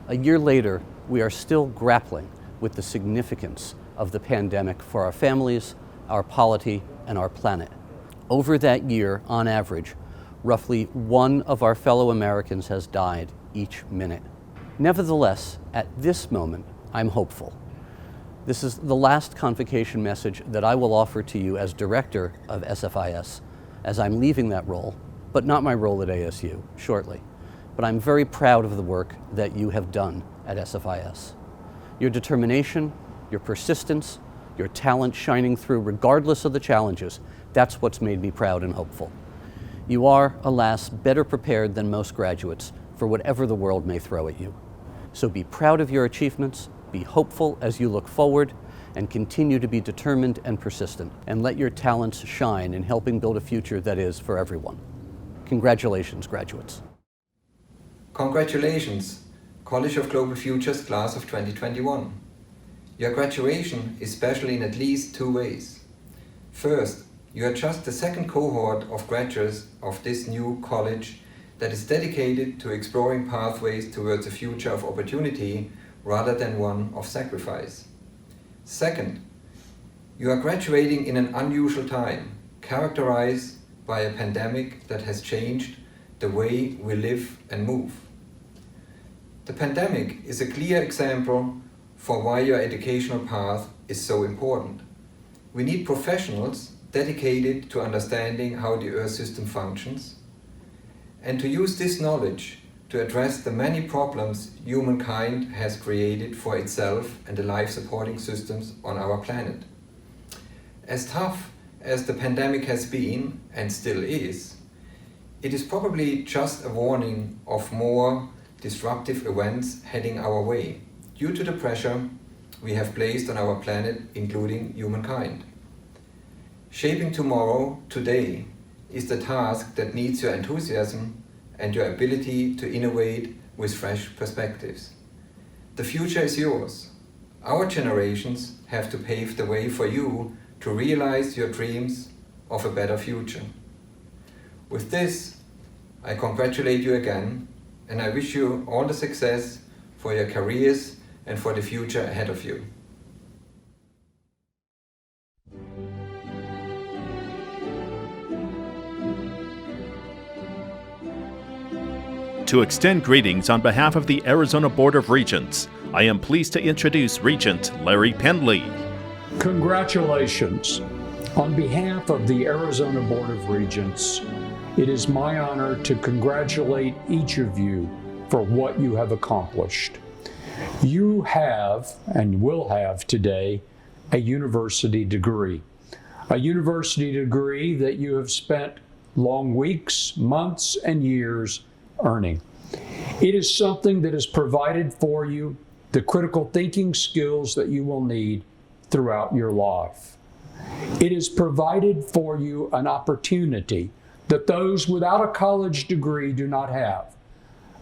A year later, we are still grappling with the significance of the pandemic for our families, our polity, and our planet. Over that year, on average, roughly one of our fellow Americans has died each minute. Nevertheless, at this moment, I'm hopeful. This is the last convocation message that I will offer to you as director of SFIS, as I'm leaving that role, but not my role at ASU, shortly. But I'm very proud of the work that you have done at SFIS. Your determination, your persistence, your talent shining through regardless of the challenges, that's what's made me proud and hopeful. You are, alas, better prepared than most graduates for whatever the world may throw at you. So be proud of your achievements, be hopeful as you look forward, and continue to be determined and persistent, and let your talents shine in helping build a future that is for everyone. Congratulations, graduates.
Congratulations, College of Global Futures Class of 2021. Your graduation is special in at least two ways. First, you are just the second cohort of graduates of this new college that is dedicated to exploring pathways towards a future of opportunity rather than one of sacrifice. Second, you are graduating in an unusual time, characterized by a pandemic that has changed the way we live and move. The pandemic is a clear example for why your educational path is so important. We need professionals dedicated to understanding how the Earth system functions and to use this knowledge to address the many problems humankind has created for itself and the life-supporting systems on our planet. As tough as the pandemic has been and still is, it is probably just a warning of more disruptive events heading our way due to the pressure we have placed on our planet, including humankind. Shaping tomorrow, today, is the task that needs your enthusiasm and your ability to innovate with fresh perspectives. The future is yours. Our generations have to pave the way for you to realize your dreams of a better future. With this, I congratulate you again, and I wish you all the success for your careers and for the future ahead of you.
To extend greetings on behalf of the Arizona Board of Regents, I am pleased to introduce Regent Larry Pendley.
Congratulations. On behalf of the Arizona Board of Regents, it is my honor to congratulate each of you for what you have accomplished. You have, and will have today, a university degree. A university degree that you have spent long weeks, months, and years earning. It is something that has provided for you the critical thinking skills that you will need throughout your life. It has provided for you an opportunity that those without a college degree do not have.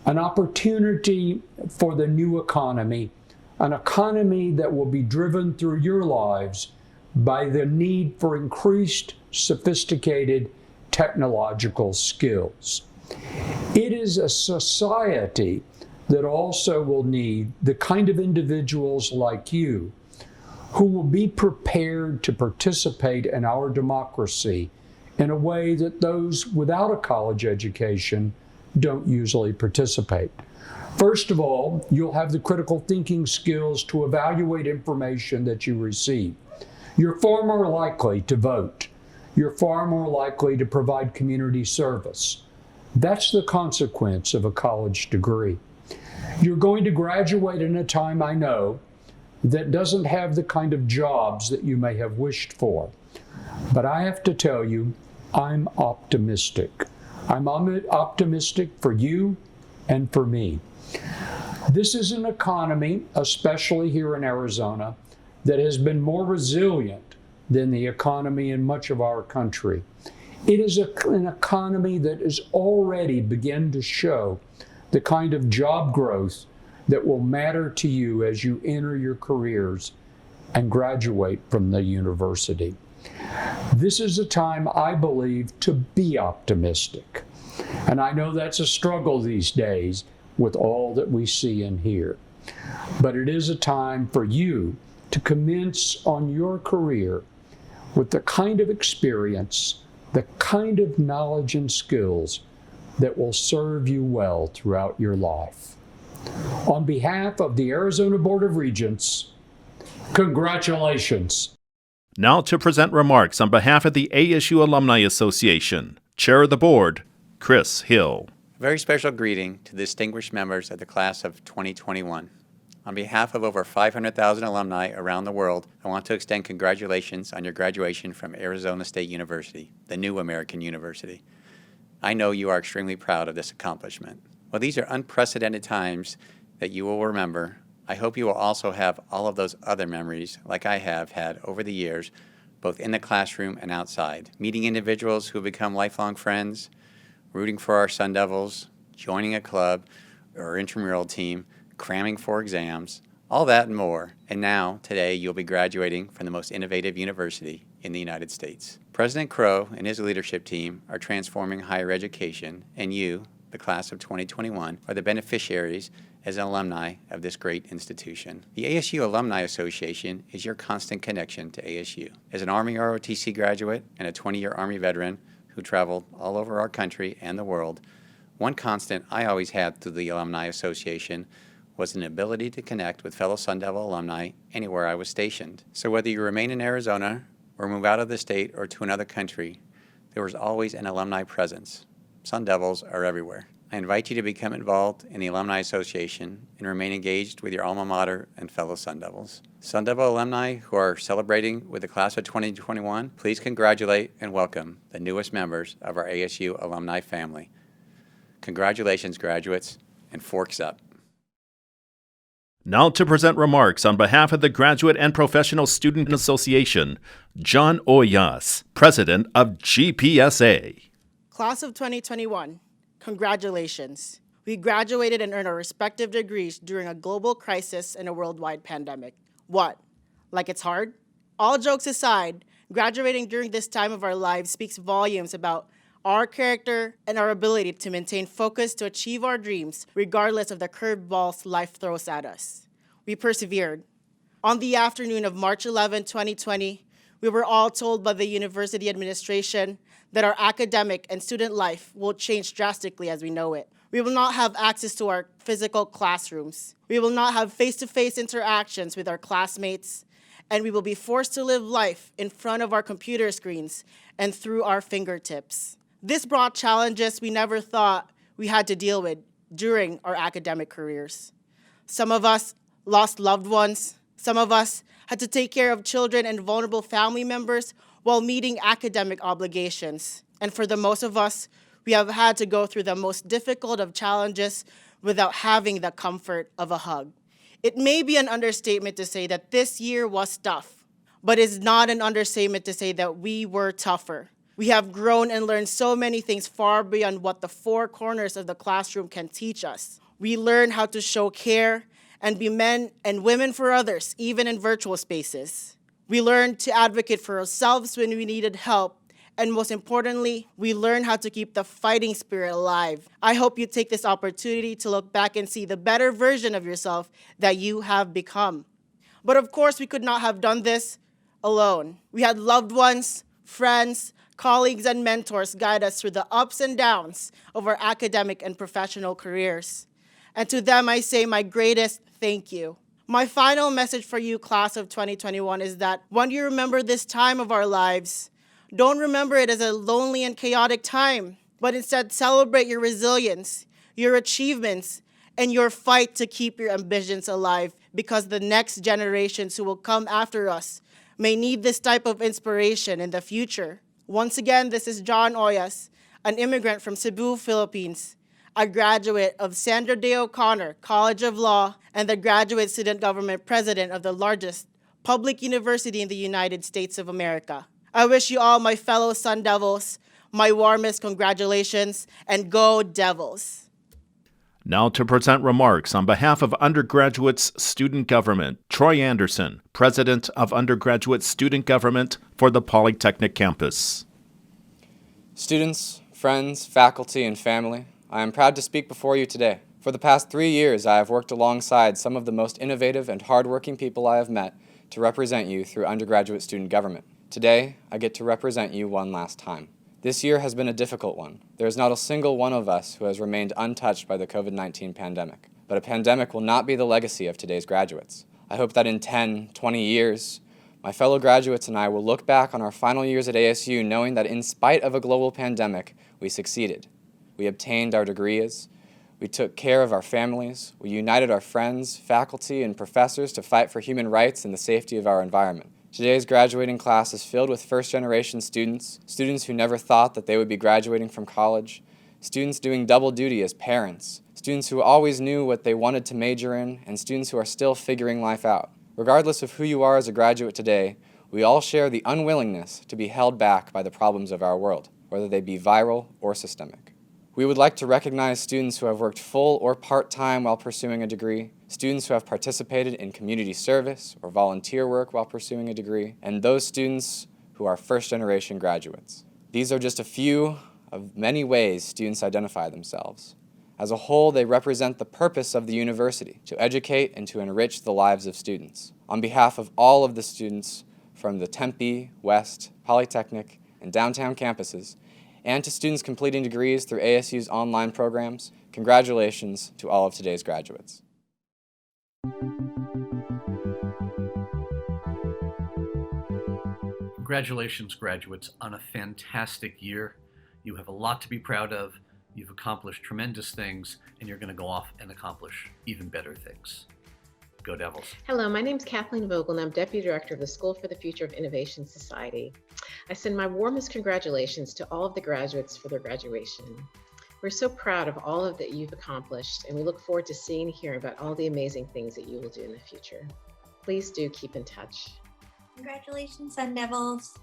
An opportunity for the new economy, an economy that will be driven through your lives by the need for increased sophisticated technological skills. It is a society that also will need the kind of individuals like you who will be prepared to participate in our democracy in a way that those without a college education don't usually participate. First of all, you'll have the critical thinking skills to evaluate information that you receive. You're far more likely to vote. You're far more likely to provide community service. That's the consequence of a college degree. You're going to graduate in a time, I know, that doesn't have the kind of jobs that you may have wished for. But I have to tell you, I'm optimistic. I'm optimistic for you and for me. This is an economy, especially here in Arizona, that has been more resilient than the economy in much of our country. It is an economy that has already begun to show the kind of job growth that will matter to you as you enter your careers and graduate from the university. This is a time, I believe, to be optimistic. And I know that's a struggle these days, with all that we see and hear. But it is a time for you to commence on your career with the kind of experience, the kind of knowledge and skills that will serve you well throughout your life. On behalf of the Arizona Board of Regents, congratulations.
Now to present remarks on behalf of the ASU Alumni Association, Chair of the Board, Chris Hill.
A very special greeting to the distinguished members of the class of 2021. On behalf of over 500,000 alumni around the world, I want to extend congratulations on your graduation from Arizona State University, the new American university. I know you are extremely proud of this accomplishment. While these are unprecedented times that you will remember, I hope you will also have all of those other memories like I have had over the years, both in the classroom and outside. Meeting individuals who have become lifelong friends, rooting for our Sun Devils, joining a club or intramural team, cramming for exams, all that and more. And now, today, you'll be graduating from the most innovative university in the United States. President Crow and his leadership team are transforming higher education, and you, the class of 2021, are the beneficiaries as an alumni of this great institution. The ASU Alumni Association is your constant connection to ASU. As an Army ROTC graduate and a 20-year Army veteran who traveled all over our country and the world, one constant I always had through the Alumni Association was an ability to connect with fellow Sun Devil alumni anywhere I was stationed. So whether you remain in Arizona or move out of the state or to another country, there was always an alumni presence. Sun Devils are everywhere. I invite you to become involved in the Alumni Association and remain engaged with your alma mater and fellow Sun Devils. Sun Devil alumni who are celebrating with the class of 2021, please congratulate and welcome the newest members of our ASU alumni family. Congratulations, graduates, and forks up.
Now to present remarks on behalf of the Graduate and Professional Student Association, John Oyas, President of GPSA.
Class of 2021, congratulations. We graduated and earned our respective degrees during a global crisis and a worldwide pandemic. What? Like it's hard? All jokes aside, graduating during this time of our lives speaks volumes about our character and our ability to maintain focus to achieve our dreams regardless of the curveballs life throws at us. We persevered. On the afternoon of March 11, 2020, we were all told by the university administration that our academic and student life will change drastically as we know it. We will not have access to our physical classrooms. We will not have face-to-face interactions with our classmates, and we will be forced to live life in front of our computer screens and through our fingertips. This brought challenges we never thought we had to deal with during our academic careers. Some of us lost loved ones. Some of us had to take care of children and vulnerable family members while meeting academic obligations. And for the most of us, we have had to go through the most difficult of challenges without having the comfort of a hug. It may be an understatement to say that this year was tough, but it's not an understatement to say that we were tougher. We have grown and learned so many things far beyond what the four corners of the classroom can teach us. We learn how to show care and be men and women for others, even in virtual spaces. We learned to advocate for ourselves when we needed help, and most importantly, we learned how to keep the fighting spirit alive. I hope you take this opportunity to look back and see the better version of yourself that you have become. But of course, we could not have done this alone. We had loved ones, friends, colleagues, and mentors guide us through the ups and downs of our academic and professional careers. And to them, I say my greatest thank you. My final message for you, class of 2021, is that when you remember this time of our lives, don't remember it as a lonely and chaotic time, but instead celebrate your resilience, your achievements, and your fight to keep your ambitions alive, because the next generations who will come after us may need this type of inspiration in the future. Once again, this is John Oyas, an immigrant from Cebu, Philippines, a graduate of Sandra Day O'Connor College of Law, and the graduate student government president of the largest public university in the United States of America. I wish you all, my fellow Sun Devils, my warmest congratulations, and go Devils.
Now to present remarks on behalf of Undergraduate's Student Government, Troy Anderson, President of Undergraduate Student Government for the Polytechnic Campus.
Students, friends, faculty, and family, I am proud to speak before you today. For the past 3 years, I have worked alongside some of the most innovative and hardworking people I have met to represent you through undergraduate student government. Today, I get to represent you one last time. This year has been a difficult one. There is not a single one of us who has remained untouched by the COVID-19 pandemic. But a pandemic will not be the legacy of today's graduates. I hope that in 10, 20 years, my fellow graduates and I will look back on our final years at ASU knowing that in spite of a global pandemic, we succeeded. We obtained our degrees, we took care of our families, we united our friends, faculty, and professors to fight for human rights and the safety of our environment. Today's graduating class is filled with first-generation students, students who never thought that they would be graduating from college, students doing double duty as parents, students who always knew what they wanted to major in, and students who are still figuring life out. Regardless of who you are as a graduate today, we all share the unwillingness to be held back by the problems of our world, whether they be viral or systemic. We would like to recognize students who have worked full or part-time while pursuing a degree, students who have participated in community service or volunteer work while pursuing a degree, and those students who are first-generation graduates. These are just a few of many ways students identify themselves. As a whole, they represent the purpose of the university, to educate and to enrich the lives of students. On behalf of all of the students from the Tempe, West, Polytechnic, and downtown campuses, and to students completing degrees through ASU's online programs, congratulations to all of today's graduates.
Congratulations, graduates, on a fantastic year. You have a lot to be proud of. You've accomplished tremendous things, and you're going to go off and accomplish even better things. Go Devils.
Hello, my name is Kathleen Vogel, and I'm Deputy Director of the School for the Future of Innovation Society. I send my warmest congratulations to all of the graduates for their graduation. We're so proud of all of that you've accomplished, and we look forward to seeing and hearing about all the amazing things that you will do in the future. Please do keep in touch.
Congratulations, Sun Devils.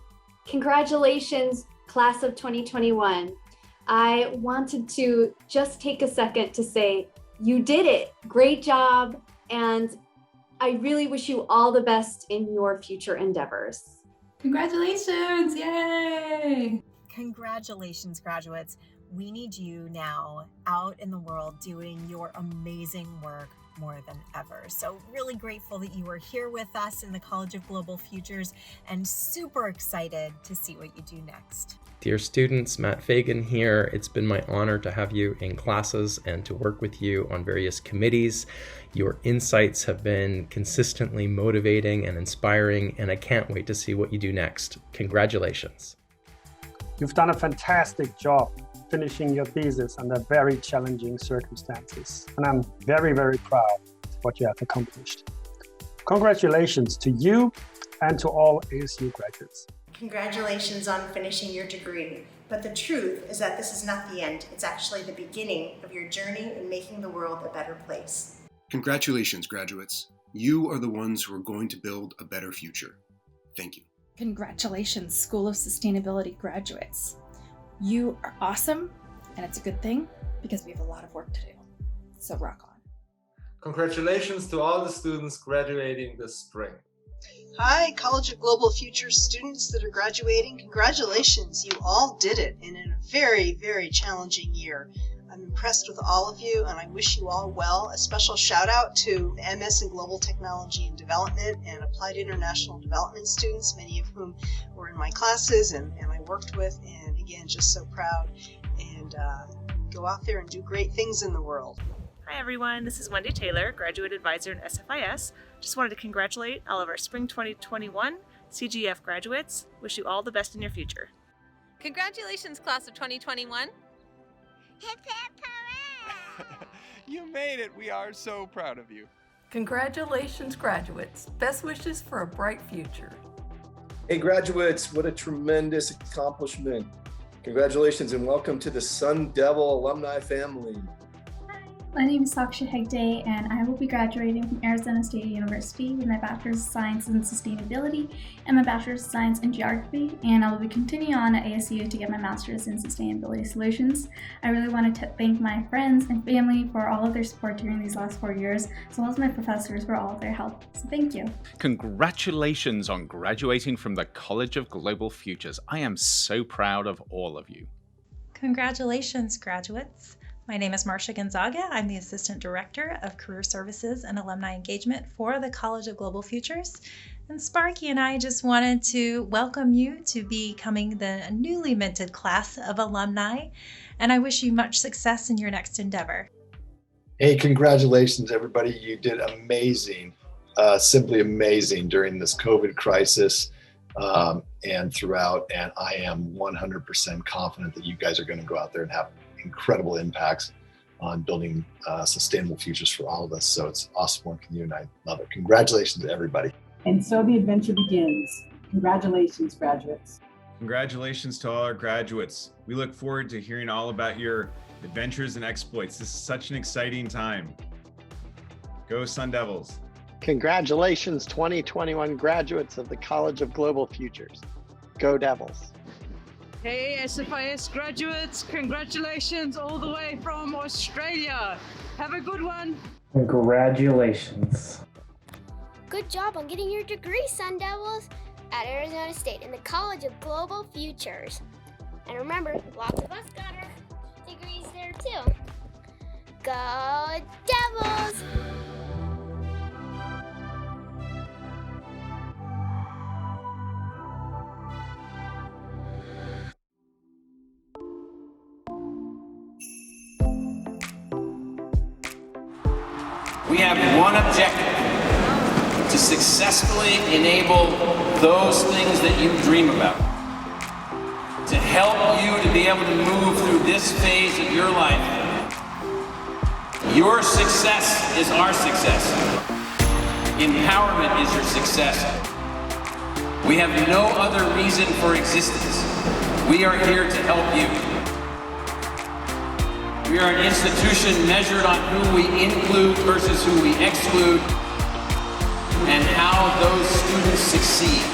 Congratulations, class of 2021. I wanted to just take a second to say, you did it. Great job. And I really wish you all the best in your future endeavors.
Congratulations, yay!
Congratulations, graduates. We need you now out in the world doing your amazing work more than ever. So really grateful that you are here with us in the College of Global Futures and super excited to see what you do next.
Dear students, Matt Fagan here. It's been my honor to have you in classes and to work with you on various committees. Your insights have been consistently motivating and inspiring, and I can't wait to see what you do next. Congratulations.
You've done a fantastic job finishing your thesis under very challenging circumstances, and I'm very, very proud of what you have accomplished. Congratulations to you and to all ASU graduates.
Congratulations on finishing your degree, but the truth is that this is not the end. It's actually the beginning of your journey in making the world a better place.
Congratulations, graduates. You are the ones who are going to build a better future. Thank you.
Congratulations, School of Sustainability graduates. You are awesome, and it's a good thing because we have a lot of work to do. So rock on.
Congratulations to all the students graduating this spring.
Hi, College of Global Futures students that are graduating. Congratulations, you all did it in a very, very challenging year. I'm impressed with all of you, and I wish you all well. A special shout out to MS in Global Technology and Development and Applied International Development students, many of whom were in my classes and I worked with, and again, just so proud. And go out there and do great things in the world.
Hi everyone, this is Wendy Taylor, Graduate Advisor in SFIS. Just wanted to congratulate all of our Spring 2021 CGF graduates. Wish you all the best in your future.
Congratulations, class of 2021.
Hip hip hooray! You made it. We are so proud of you.
Congratulations, graduates. Best wishes for a bright future.
Hey graduates, what a tremendous accomplishment. Congratulations and welcome to the Sun Devil alumni family.
My name is Saksha Hegde, and I will be graduating from Arizona State University with my Bachelor's of Science in Sustainability and my Bachelor's of Science in Geography, and I will be continuing on at ASU to get my Master's in Sustainability Solutions. I really want to thank my friends and family for all of their support during these last 4 years, as well as my professors for all of their help. So thank you.
Congratulations on graduating from the College of Global Futures. I am so proud of all of you.
Congratulations, graduates.
My name is Marcia Gonzaga. I'm the Assistant Director of Career Services and Alumni Engagement for the College of Global Futures. And Sparky and I just wanted to welcome you to becoming the newly minted class of alumni. And I wish you much success in your next endeavor.
Hey, congratulations, everybody. You did amazing, simply amazing during this COVID crisis and throughout. And I am 100% confident that you guys are going to go out there and have incredible impacts on building sustainable futures for all of us. So it's awesome working with you, and I love it. Congratulations to everybody.
And so the adventure begins. Congratulations, graduates.
Congratulations to all our graduates. We look forward to hearing all about your adventures and exploits. This is such an exciting time. Go Sun Devils.
Congratulations, 2021 graduates of the College of Global Futures. Go Devils.
Hey SFIS graduates, congratulations all the way from Australia. Have a good one.
Congratulations.
Good job on getting your degree, Sun Devils, at Arizona State in the College of Global Futures. And remember, lots of us got our degrees there too. Go Devils!
We have one objective: to successfully enable those things that you dream about, to help you to be able to move through this phase of your life. Your success is our success. Empowerment is your success. We have no other reason for existence. We are here to help you. We are an institution measured on who we include versus who we exclude, and how those students succeed.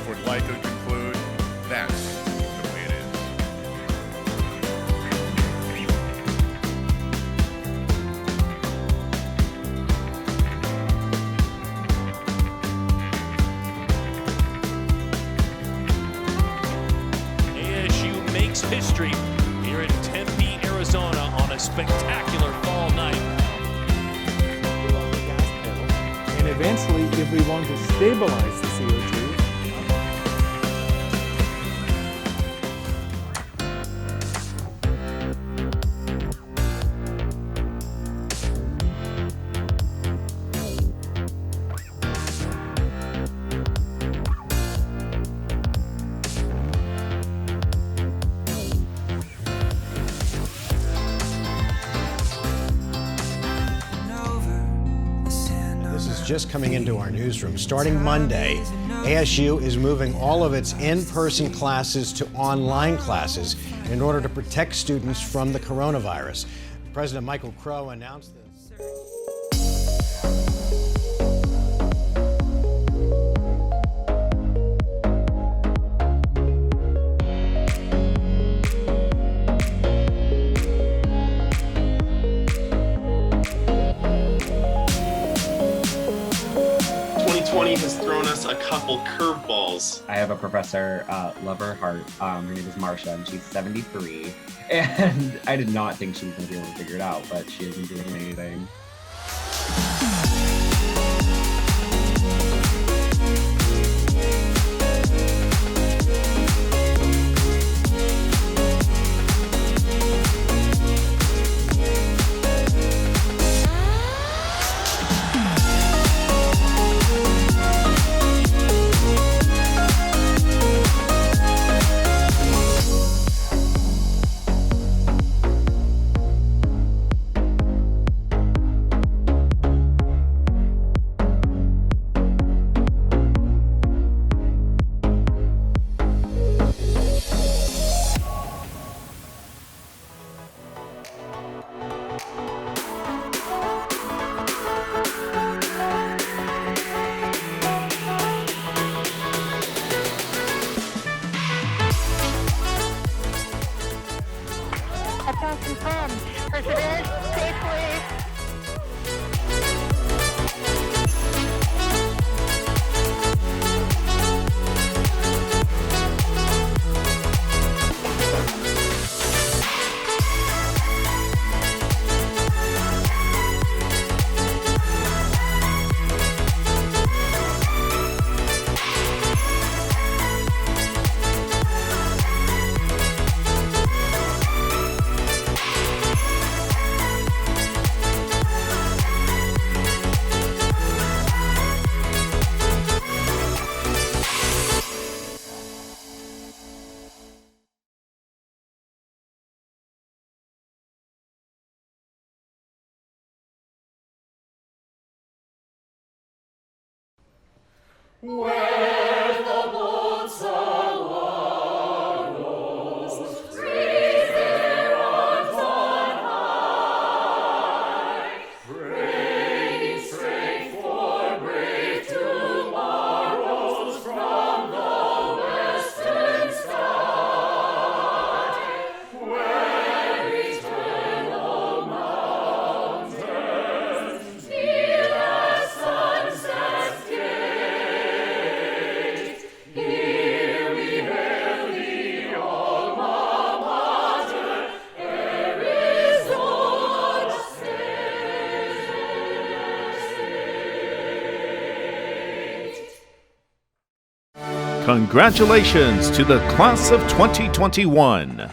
Would likely conclude that's the way it is.
ASU makes history here in Tempe, Arizona on a spectacular fall night.
And eventually, if we want to stabilize the CO2,
just coming into our newsroom. Starting Monday, ASU is moving all of its in-person classes to online classes in order to protect students from the coronavirus. President Michael Crow announced this.
Has thrown us a couple curveballs.
I have a professor, love her heart. Her name is Marcia, and she's 73. And I did not think she was going to be able to figure it out, but she isn't doing anything.
where the lonesome wallows, raise their arms on high, praying strength for brave tomorrows from the western sky, where eternal mountains kneel as sunset's gate. Here we hail the alma mater, Arizona State.
Congratulations to the class of 2021.